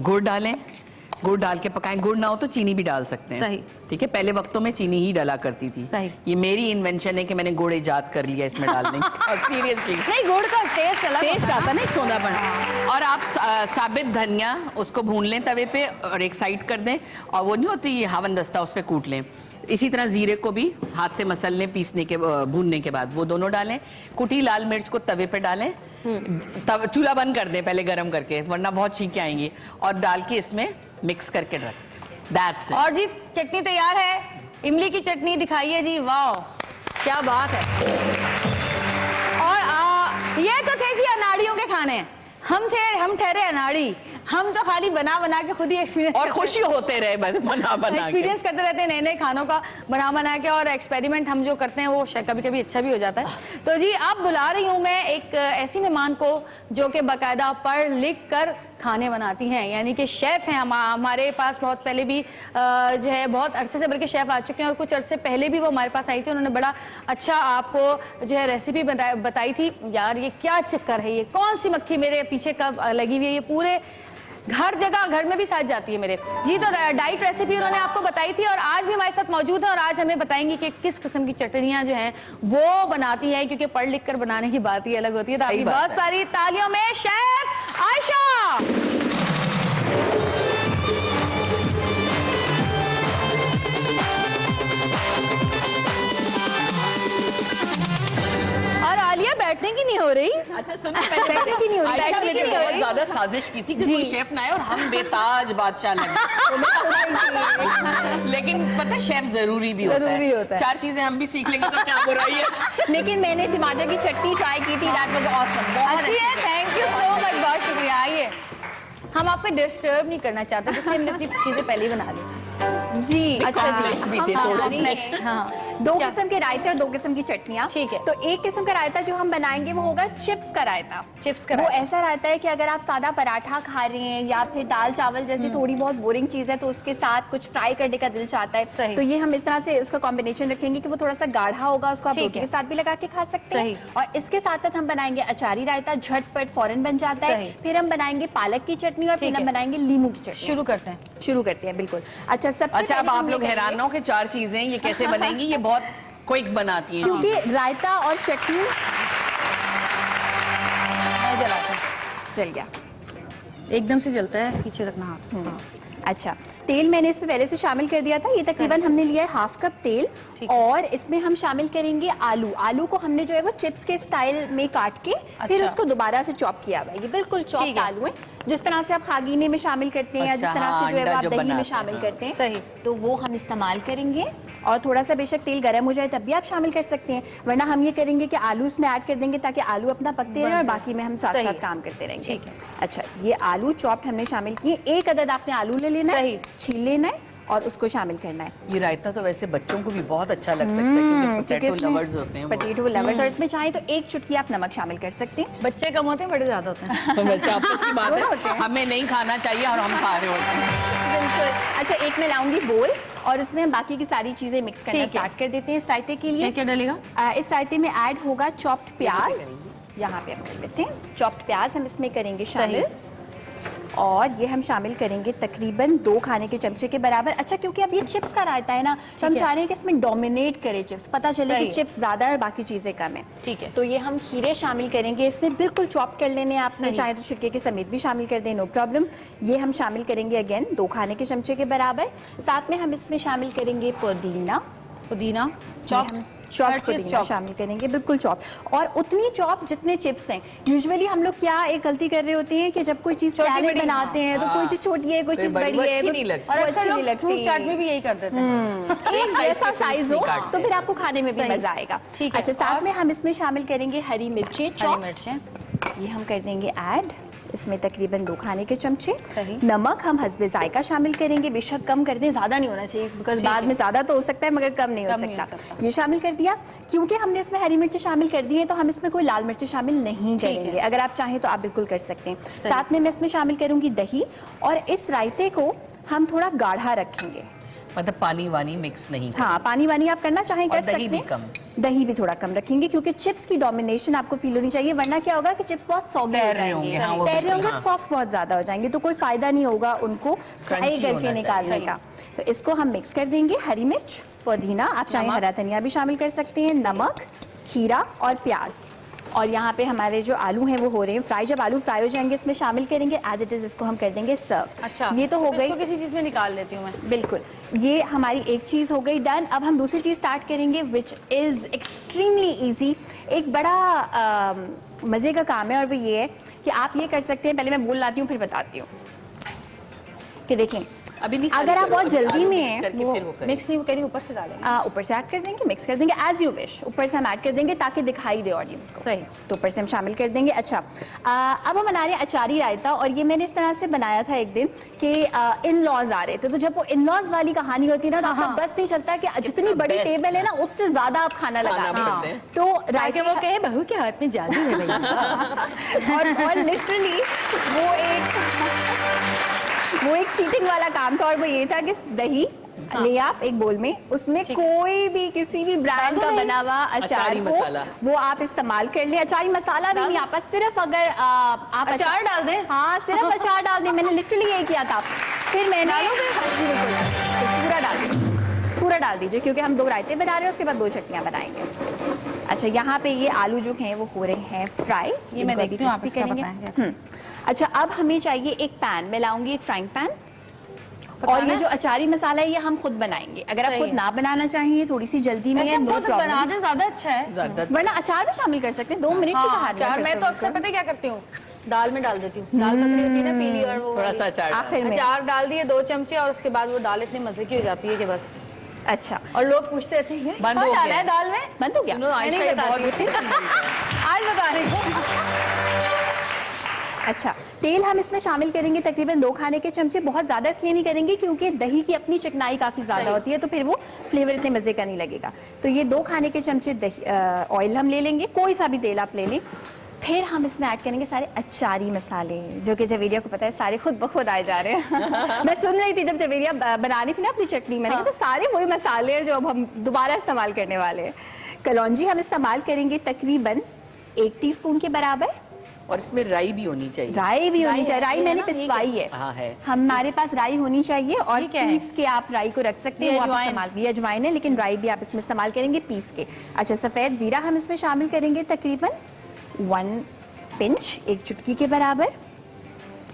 गुड़ डालें, गुड़ डाल के पकाएं। गुड़ ना हो तो चीनी भी डाल सकते हैं। सही। ठीक है, पहले वक्तों में चीनी ही डाला करती थी। सही। ये मेरी इन्वेंशन है कि मैंने गुड़ इजाद कर लिया इसमें डालने की। सीरियसली नहीं, गुड़ का टेस्ट अलग टेस्ट आता ना, एक सोनापन। और आप साबित धनिया उसको भून लें तवे पे और एक साइड कर दें, और वो नहीं होती हावन दस्ता, उस पर कूट लें। इसी तरह जीरे को भी हाथ से मसलने पीसने के भूनने के बाद वो दोनों डालें। कुटी लाल मिर्च को तवे पे डालें, तब चूल्हा बंद कर दें पहले गरम करके, वरना बहुत छींकें आएंगी, और डाल के इसमें मिक्स करके रख। That's it. और जी चटनी तैयार है, इमली की चटनी दिखाइए जी, वाह क्या बात है। और ये तो थे जी अनाड़ियों के खाने, हम ठहरे अनाड़ी, हम तो खाली बना बना के खुद ही एक्सपीरियंस और खुशी होते रहे बना बना एक्सपीरियंस करते रहते हैं नए नए खानों का बना बना के, और एक्सपेरिमेंट हम जो करते हैं वो कभी कभी अच्छा भी हो जाता है। तो जी अब बुला रही हूँ मैं एक ऐसी मेहमान को जो कि बाकायदा पढ़ लिख कर खाने बनाती हैं, यानी कि शेफ़ हैं। हमारे पास बहुत पहले भी जो है बहुत अरसे से बल्कि शेफ़ आ चुके हैं, और कुछ अरसे पहले भी वो हमारे पास आई थी, उन्होंने बड़ा अच्छा आपको जो है रेसिपी बताई थी। यार ये क्या चक्कर है, ये कौन सी मक्खी मेरे पीछे कब लगी हुई है, ये पूरे हर जगह घर में भी साथ जाती है मेरे जी। तो डाइट रेसिपी उन्होंने आपको बताई थी, और आज भी हमारे साथ मौजूद है, और आज हमें बताएंगी कि किस किस्म की चटनियां जो हैं वो बनाती हैं, क्योंकि पढ़ लिख कर बनाने की बात ही अलग होती है। तो आपकी बहुत सारी तालियों में शेफ आयशा। और आलिया बैठने की नहीं हो रही। अच्छा सुनो, बैठने की नहीं हो रही, आयशा मैंने बहुत ज्यादा साजिश की थी कि कोई शेफ ना आए और हम बेताज बादशाह लगे। लेकिन पता है शेफ जरूरी भी होता है। चार चीजें हम भी सीख लेंगे तो क्या बुराई है। लेकिन मैंने टमाटर की चटनी ट्राई की थी, दैट वाज ऑसम, बहुत अच्छी है, थैंक यू सो मच, बहुत शुक्रिया। आइए, हम आपको डिस्टर्ब नहीं करना चाहते, इसलिए हमने अपनी चीजें पहले ही बना ली जी। अच्छा भी थे थोड़े। हाँ, दो किस्म के रायते और दो किस्म की चटनियाँ। ठीक है। तो एक किस्म का रायता जो हम बनाएंगे वो होगा चिप्स का रायता। चिप्स का वो रायता। ऐसा रायता है कि अगर आप सादा पराठा खा रहे हैं या फिर दाल चावल जैसी थोड़ी बहुत बोरिंग चीज है, तो उसके साथ कुछ फ्राई करने का दिल चाहता है, सही। तो ये हम इस तरह से उसका कॉम्बिनेशन रखेंगे कि वो थोड़ा सा गाढ़ा होगा, उसको आप ठीक रोटी है। के साथ भी लगा के खा सकते सही। हैं। और इसके साथ साथ हम बनाएंगे अचारी रायता, झटपट फौरन बन जाता सही। है। फिर हम बनाएंगे पालक की चटनी, और फिर ठीक हम है। बनाएंगे लीमू की चटनी। शुरू करते हैं बिल्कुल। अच्छा, सबसे अच्छा, अब पहले आप हम लोग ये हैरान ना हो कि चार चीजें ये कैसे बनेंगी, ये बहुत क्विक बनाती हैं। क्योंकि रायता और चटनी मैं जलाती हूँ। जल गया। एकदम से जलता है, पीछे रखना हाथ। हाँ। अच्छा, तेल मैंने इसमें पहले से शामिल कर दिया था। ये तकरीबन हमने लिया है हाफ कप तेल, ठीक है। और इसमें हम शामिल करेंगे आलू। आलू को हमने जो है वो चिप्स के स्टाइल में काट के फिर अच्छा। उसको दोबारा से चॉप किया हुआ है। ये बिल्कुल ठीक चॉप्ड है। आलू है, जिस तरह से आप खागीने में शामिल करते हैं, या जिस अच्छा, तरह हाँ, से जो है वो अंडा आप जो दही में बनाते शामिल हैं। करते हैं, सही। तो वो हम इस्तेमाल करेंगे। और थोड़ा सा बेशक तेल गर्म हो जाए तब भी आप शामिल कर सकते हैं, वरना हम ये करेंगे कि आलू इसमें ऐड कर देंगे ताकि आलू अपना पकते रहें और बाकी में हम साथ सही साथ है। काम करते रहेंगे। ठीक है। अच्छा, ये आलू चॉप्ड हमने शामिल किए। एक अदद आपने आलू ले लेना है, सही। छील लेना है और उसको शामिल करना है। ये रायता तो वैसे बच्चों को भी बहुत अच्छा लग सकता है, क्योंकि पोटैटो लवर्स होते हैं वो। पोटैटो लवर्स, और इसमें चाहे तो एक चुटकी आप नमक शामिल कर सकते हैं। बच्चे कम होते हैं, बड़े ज्यादा होते हैं। वैसे आपस की बात दोनों होते है, हैं। हमें नहीं खाना चाहिए और हम खा रहे होते हैं। बिल्कुल। अच्छा, एक मैं लाऊंगी बोल, और उसमें हम बाकी की सारी चीजें मिक्स करना ठीक है। स्टार्ट कर देते हैं। इस रायते के लिए क्या डलेगा? इस रायते में ऐड होगा चॉप्ड प्याज। यहाँ पे हम कर लेते हैं चॉप्ड प्याज, हम इसमें करेंगे शामिल, और ये हम शामिल करेंगे तकरीबन 2 खाने के चमचे के बराबर। अच्छा, क्योंकि अब ये चिप्स का रायता है ना, तो हम है। चाह रहे हैं कि इसमें डोमिनेट करे चिप्स, पता चले कि सही। चिप्स ज्यादा है और बाकी चीजें कम है। ठीक है। तो ये हम खीरे शामिल करेंगे इसमें, बिल्कुल चॉप कर लेने हैं आपने, सही। चाहे तो छिलके के समेत भी शामिल कर दें, नो प्रॉब्लम। ये हम शामिल करेंगे अगेन 2 खाने के चमचे के बराबर। साथ में हम इसमें शामिल करेंगे पुदीना, पुदीना चॉप चॉप हर चीज़ पुदीना चॉप। शामिल करेंगे, बिल्कुल चॉप, और उतनी चॉप जितने चिप्स हैं। यूजुअली हम लोग क्या एक गलती कर रहे होते हैं कि जब कोई चीज छोटी सैलेड बड़ी, बनाते हैं तो कोई चीज छोटी है, कोई तो चीज बड़ी बड़ी वो है, अच्छी वो- नहीं लगती। वो और अक्सर अच्छी लोग नहीं लगती। फ्रूट चाट में भी यही कर देते हैं। एक जैसा साइज हो काटते तो फिर आपको खाने में भी सही। मजा आएगा। ठीक है। अच्छा, साथ में हम इसमें शामिल करेंगे हरी मिर्चें, हरी चॉप। मिर्चें, ये हम कर देंगे ऐड, इसमें तकरीबन 2 खाने के चमचे। सही। नमक हम हस्बे जायका शामिल करेंगे, बेशक कम कर दें, ज्यादा नहीं होना चाहिए, बिकॉज ठीक बाद है। में ज्यादा तो हो सकता है मगर कम नहीं हो कम नहीं हो सकता। सकता। ये शामिल कर दिया। क्योंकि हमने इसमें हरी मिर्ची शामिल कर दी है, तो हम इसमें कोई लाल मिर्ची शामिल नहीं ठीक है। करेंगे। अगर आप चाहें तो आप बिल्कुल कर सकते हैं। साथ में मैं इसमें शामिल करूंगी दही, और इस रायते को हम थोड़ा गाढ़ा रखेंगे। मतलब पानी वानी मिक्स नहीं। हाँ, पानी वानी आप करना चाहें और कर सकते दही भी हैं। कम। दही भी थोड़ा कम रखेंगे, क्योंकि चिप्स की डोमिनेशन आपको फील होनी चाहिए, वरना क्या होगा कि चिप्स बहुत सौगे हो तैर रहे होंगे, जाएंगे, हाँ, वो तैर रहे बिल्कुल, होंगे, हाँ। सॉफ्ट बहुत ज्यादा हो जाएंगे, तो कोई फायदा नहीं होगा उनको फ्राई Crunchy करके होना निकालने चाहिए। का। तो इसको हम मिक्स कर देंगे। हरी मिर्च, पुदीना, आप चाहे हरा धनिया भी शामिल कर सकते हैं, नमक, खीरा और प्याज, और यहाँ पे हमारे जो आलू हैं वो हो रहे हैं फ्राई। जब आलू फ्राई हो जाएंगे इसमें शामिल करेंगे एज इट इज़, इसको हम कर देंगे सर्व। अच्छा, ये तो हो गई, इसको किसी चीज़ में निकाल लेती हूँ मैं। बिल्कुल, ये हमारी एक चीज़ हो गई डन। अब हम दूसरी चीज़ स्टार्ट करेंगे विच इज़ एक्सट्रीमली ईजी। एक बड़ा मज़े का काम है और वो ये है कि आप ये कर सकते हैं, पहले मैं बोल लाती हूँ फिर बताती हूँ कि देखें अभी नहीं, अगर आप बहुत जल्दी में हैं हैं, वो मिक्स नहीं करी, ऊपर से डालेंगे। ऊपर से ऐड कर देंगे, मिक्स कर देंगे एज यू विश। ऊपर से हम ऐड कर देंगे ताकि दिखाई दे ऑडियंस को। सही। तो ऊपर से हम शामिल कर देंगे। अच्छा, अब हम बना रहे हैं अचारी रायता, और ये मैंने इस तरह से बनाया था एक दिन कि इन लॉज आ रहे थे, तो जब वो इन लॉज वाली कहानी होती है ना, तो आपको बस नहीं चलता कि जितनी बड़ी टेबल है ना उससे ज्यादा आप खाना लगा रहे हैं। तो रायते वो कहे बहू के हाथ में जादू है भैया। और लिटरली वो एक चीटिंग वाला काम था, और वो ये था कि दही ले आप एक बोल में, उसमें कोई भी किसी भी ब्रांड का बना हुआ अचार हो वो आप इस्तेमाल कर ले। अचारी मसाला भी नहीं, आप सिर्फ अगर आप अचार डाल दें। हाँ, सिर्फ अचार डाल दें। मैंने लिटरली यही किया था। फिर मैंने पूरा डाल दीजिए, क्योंकि हम 2 रायते बना रहे हैं, उसके बाद 2 चटनियाँ बनाएंगे। अच्छा, यहाँ पे ये आलू जो हैं वो हो रहे हैं फ्राई, ये मैं देखती हूँ आप इसका बताएंगे। अच्छा, अब हमें चाहिए एक पैन, मैं लाऊंगी एक फ्राइंग पैन, और ये जो अचारी मसाला है ये हम खुद बनाएंगे। अगर आप खुद ना बनाना चाहिए, थोड़ी सी जल्दी में है, नो प्रॉब्लम, बना दें ज्यादा अच्छा है, वरना अचार में शामिल कर सकते हैं। 2 मिनट की कहानी। अचार मैं तो अक्सर पता है क्या करती हूँ, दाल में डाल देती हूँ। दाल पतली होती है ना पीली, और वो थोड़ा सा अचार आखिर में अचार डाल दिए 2 चमचे, और उसके बाद वो दाल इतने मजे की हो जाती है कि बस। अच्छा, और लोग पूछते रहते हैं बंद हो डाला गया है दाल में, बंद हो गया। मैं नहीं बता रही आज बता रही हूँ। अच्छा, तेल हम इसमें शामिल करेंगे तकरीबन 2 खाने के चमचे। बहुत ज़्यादा इसलिए नहीं करेंगे क्योंकि दही की अपनी चिकनाई काफ़ी ज़्यादा होती है, तो फिर वो फ्लेवर इतने मज़े का नहीं लगेगा। तो ये 2 खाने के चमचे ऑयल हम ले लेंगे, कोई सा भी तेल आप ले लें। फिर हम इसमें ऐड करेंगे सारे अचारी मसाले, जो कि जवेरिया को पता है सारे खुद ब खुद आए जा रहे हैं। मैं सुन रही थी जब जवेरिया बना रही थी ना अपनी चटनी, मैंने कहा तो सारे वही मसाले हैं जो अब हम दोबारा इस्तेमाल करने वाले हैं। कलौंजी हम इस्तेमाल करेंगे तकरीबन 1 टीस्पून के बराबर, और इसमें राई भी होनी चाहिए। राई भी होनी चाहिए। राई मैंने पिसवाई है। हाँ है। हमारे पास राई होनी चाहिए, और पीस के आप राई को रख सकते हैं, वो आप इस्तेमाल। ये अजवाइन है, लेकिन राई भी आप इसमें इस्तेमाल करेंगे पीस के। अच्छा, सफेद जीरा हम इसमें शामिल करेंगे तकरीबन 1 पिंच, 1 चुटकी के बराबर।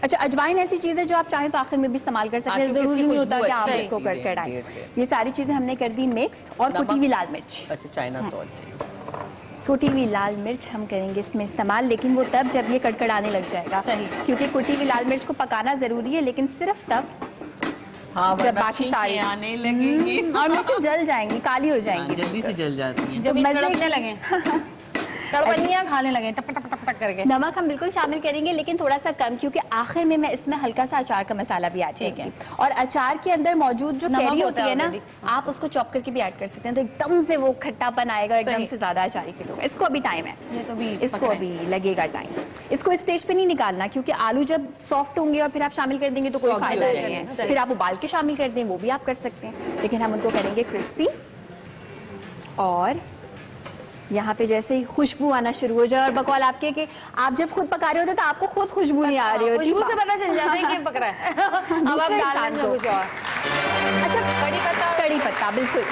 अच्छा, अजवाइन ऐसी चीज है जो आप चाहें तो आखिर में भी इस्तेमाल कर सकते हैं, जरूरी नहीं होता कि आप इसको कर डालें। ये सारी चीजें हमने कर दी मिक्स, और कुटी हुई लाल मिर्च। अच्छा, चाइना सॉल्ट, कुटी हुई लाल मिर्च हम करेंगे इसमें इस्तेमाल, लेकिन वो तब जब ये कड़कड़ाने लग जाएगा, क्योंकि कुटी हुई लाल मिर्च को पकाना जरूरी है, लेकिन सिर्फ तब जब बाकी सारी आने लगेंगी और मिर्चें जल जाएंगी, काली हो जाएंगी, जल्दी से जल जाती हैं। जब तड़पने लगे, तड़पनियाँ खाने लगे टप टप टप टप करके। नमक हम बिल्कुल शामिल करेंगे, लेकिन थोड़ा सा कम, क्योंकि आखिर में मैं इसमें हल्का सा अचार का मसाला भी ऐड करूंगी। और अचार के अंदर मौजूद जो कैरी होती है ना, आप उसको चॉप करके भी ऐड कर सकते हैं, तो एकदम से वो खट्टापन आएगा, एकदम से ज्यादा अचारी के लोग। इसको अभी टाइम है, ये तो भी इसको अभी लगेगा टाइम। इसको स्टेज पे नहीं निकालना, क्योंकि आलू जब सॉफ्ट होंगे और फिर आप शामिल कर देंगे तो कोई फायदा नहीं है। फिर आप उबाल के शामिल कर दें, वो भी आप कर सकते हैं, लेकिन हम उनको करेंगे क्रिस्पी। और यहाँ पे जैसे ही खुशबू आना शुरू हो जाए, और बकौल आपके कि आप जब खुद पका रहे होते तो आपको खुद खुशबू नहीं आ रही होती, खुशबू से पता चल जाता है कि पक रहा है। अब आप डाल दें कुछ और। अच्छा, कड़ी पत्ता बिल्कुल।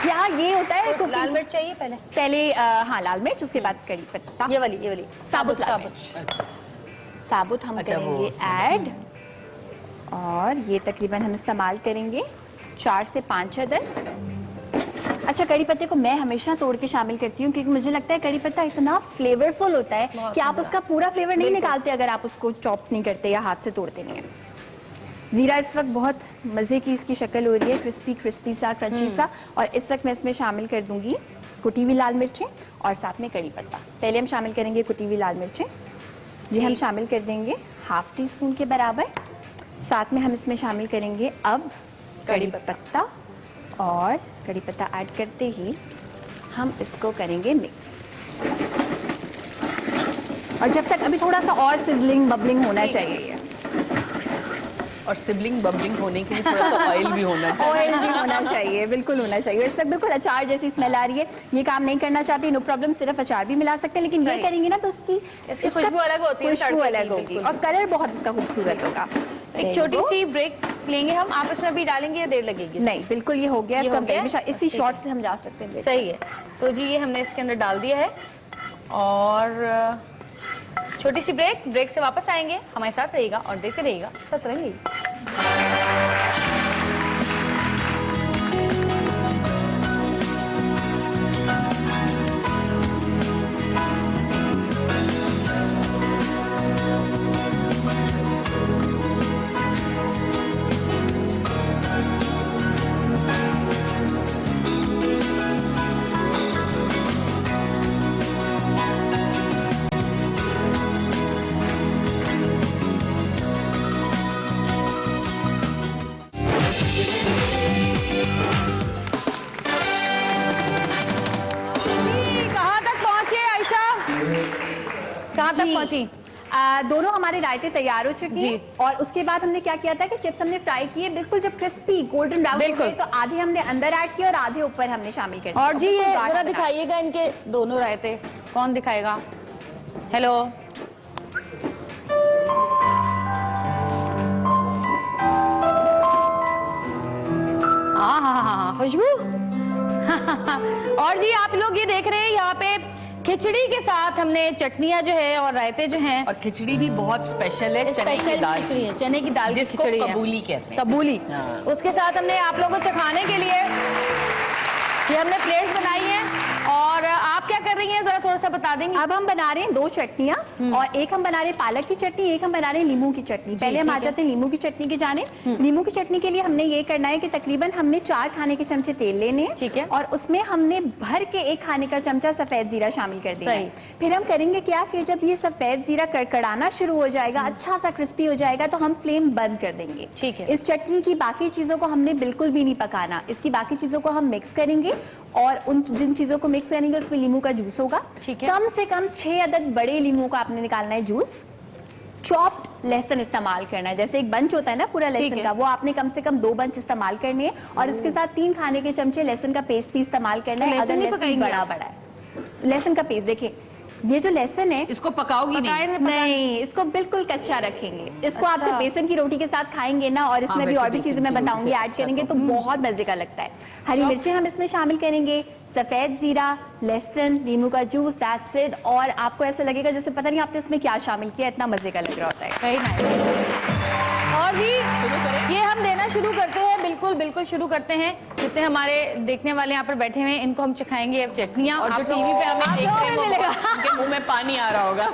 क्या ये होता है, लाल मिर्च चाहिए पहले हाँ, लाल मिर्च, उसके बाद कड़ी पत्ता, ये वाली साबुत साबुत हम करेंगे ऐड। और ये तकरीबन हम इस्तेमाल करेंगे 4 से 5 अदद। अच्छा, कड़ी पत्ते को मैं हमेशा तोड़ के शामिल करती हूँ, क्योंकि मुझे लगता है कड़ी पत्ता इतना फ्लेवरफुल होता है कि आप उसका पूरा फ्लेवर नहीं निकालते अगर आप उसको चॉप नहीं करते या हाथ से तोड़ते नहीं हैं। जीरा इस वक्त बहुत मज़े की इसकी शक्ल हो रही है, क्रिस्पी क्रिस्पी सा, क्रंची सा। और इस वक्त मैं इसमें शामिल कर दूंगी कुटी हुई लाल मिर्चें और साथ में कड़ी पत्ता। पहले हम शामिल करेंगे कुटी हुई लाल मिर्चें, जी हम शामिल कर देंगे 1/2 टीस्पून के बराबर। साथ में हम इसमें शामिल करेंगे अब कड़ी पत्ता, और कड़ी पत्ता ऐड करते ही हम इसको करेंगे मिक्स। और जब तक अभी थोड़ा सा और सिजलिंग बबलिंग होना चाहिए, और सिबलिंग बबलिंग होने के लिए थोड़ा सा ऑयल भी होना चाहिए। ऑयल भी होना चाहिए, बिल्कुल होना चाहिए। इस वक्त बिल्कुल अचार जैसी स्मेल आ रही है। ये काम नहीं करना चाहती, नो प्रॉब्लम, सिर्फ अचार भी मिला सकते हैं, लेकिन ये करेंगे ना तो उसकी खुशबू अलग होती है, खुशबू अलग होगी, और कलर बहुत इसका खूबसूरत होगा। एक छोटी सी ब्रेक लेंगे हम, आप इसमें अभी डालेंगे या देर लगेगी? नहीं, बिल्कुल ये हो गया, इसका इसी शॉट से हम जा सकते हैं। सही है। तो जी ये हमने इसके अंदर डाल दिया है, और छोटी सी ब्रेक से वापस आएंगे। हमारे साथ रहिएगा और देखते रहिएगा सतरंगी। कहाँ तक पहुंची? दोनों हमारे रायते तैयार हो चुके हैं और उसके बाद हमने क्या किया था कि चिप्स हमने फ्राई किए, बिल्कुल जब क्रिस्पी गोल्डन ब्राउन हो गए तो आधे हमने अंदर ऐड किए और आधे ऊपर हमने शामिल कर दिए। और जी ये जरा दिखाइएगा इनके दोनों रायते, कौन दिखाएगा? हेलो, हाँ खुशबू। और जी आप लोग ये देख रहे हैं यहाँ पे खिचड़ी के साथ हमने चटनियाँ जो है और रायते जो हैं, और खिचड़ी भी बहुत स्पेशल है, स्पेशल खिचड़ी है, चने की दाल की खिचड़ी है, कबूली कहते हैं। कबूली। हाँ। उसके साथ हमने आप लोगों से खाने के लिए ये हमने प्लेट्स बनाई हैं। और आप क्या कर रही हैं जरा थोड़ा सा बता देंगे? अब हम बना रहे हैं 2 चटनियाँ और एक हम बना रहे हैं पालक की चटनी, एक हम बना रहे हैं नींबू की चटनी। पहले हम आ जाते हैं नींबू की चटनी की जाने। नींबू की चटनी के लिए हमने ये करना है कि तकरीबन हमने 4 खाने के चमचे तेल लेने हैं, ठीक है, और उसमें हमने भर के 1 खाने का चमचा सफेद जीरा शामिल कर देना है। फिर हम करेंगे क्या कि जब ये सफेद जीरा कड़कड़ाना शुरू हो जाएगा, अच्छा सा क्रिस्पी हो जाएगा, तो हम फ्लेम बंद कर देंगे। ठीक है। इस चटनी की बाकी चीजों को हमने बिल्कुल भी नहीं पकाना, इसकी बाकी चीजों को हम मिक्स करेंगे और उन जिन चीजों को मिक्स करेंगे उसमें नींबू का जूस होगा। ठीक है। कम से कम 6 अदद बड़े नींबू का आपने निकालना है जूस। चॉप्ड लहसुन इस्तेमाल करना है, जैसे एक बंच होता है ना पूरा लहसुन का, वो आपने कम से कम 2 बंच इस्तेमाल करने हैं और इसके साथ 3 खाने के चमचे लहसुन का पेस्ट भी इस्तेमाल करना है। लहसुन नहीं पकाएंगे? बड़ा बड़ा है लहसुन का पेस्ट। देखिए ये जो लहसुन है इसको पकाओगी नहीं, इसको बिल्कुल कच्चा रखेंगे। इसको आप जब बेसन की रोटी के साथ खाएंगे ना, और इसमें भी और भी चीजें मैं बताऊंगी ऐड करेंगे तो बहुत मजे का लगता है। हरी मिर्चें हम इसमें शामिल करेंगे, सफेद जीरा, लहसुन, नींबू का जूस, दैट्स इट। और आपको ऐसा लगेगा जैसे पता नहीं आपने इसमें क्या शामिल किया, इतना मजे का लग रहा होता है। Very nice. और जी ये हम देना शुरू करते हैं, बिल्कुल शुरू करते हैं। जितने हमारे देखने वाले यहाँ पर बैठे हुए हैं इनको हम चखाएंगे अब चटनियाँ। और जो टीवी पे हमें देख रहे हैं उनके मुंह में पानी आ रहा होगा।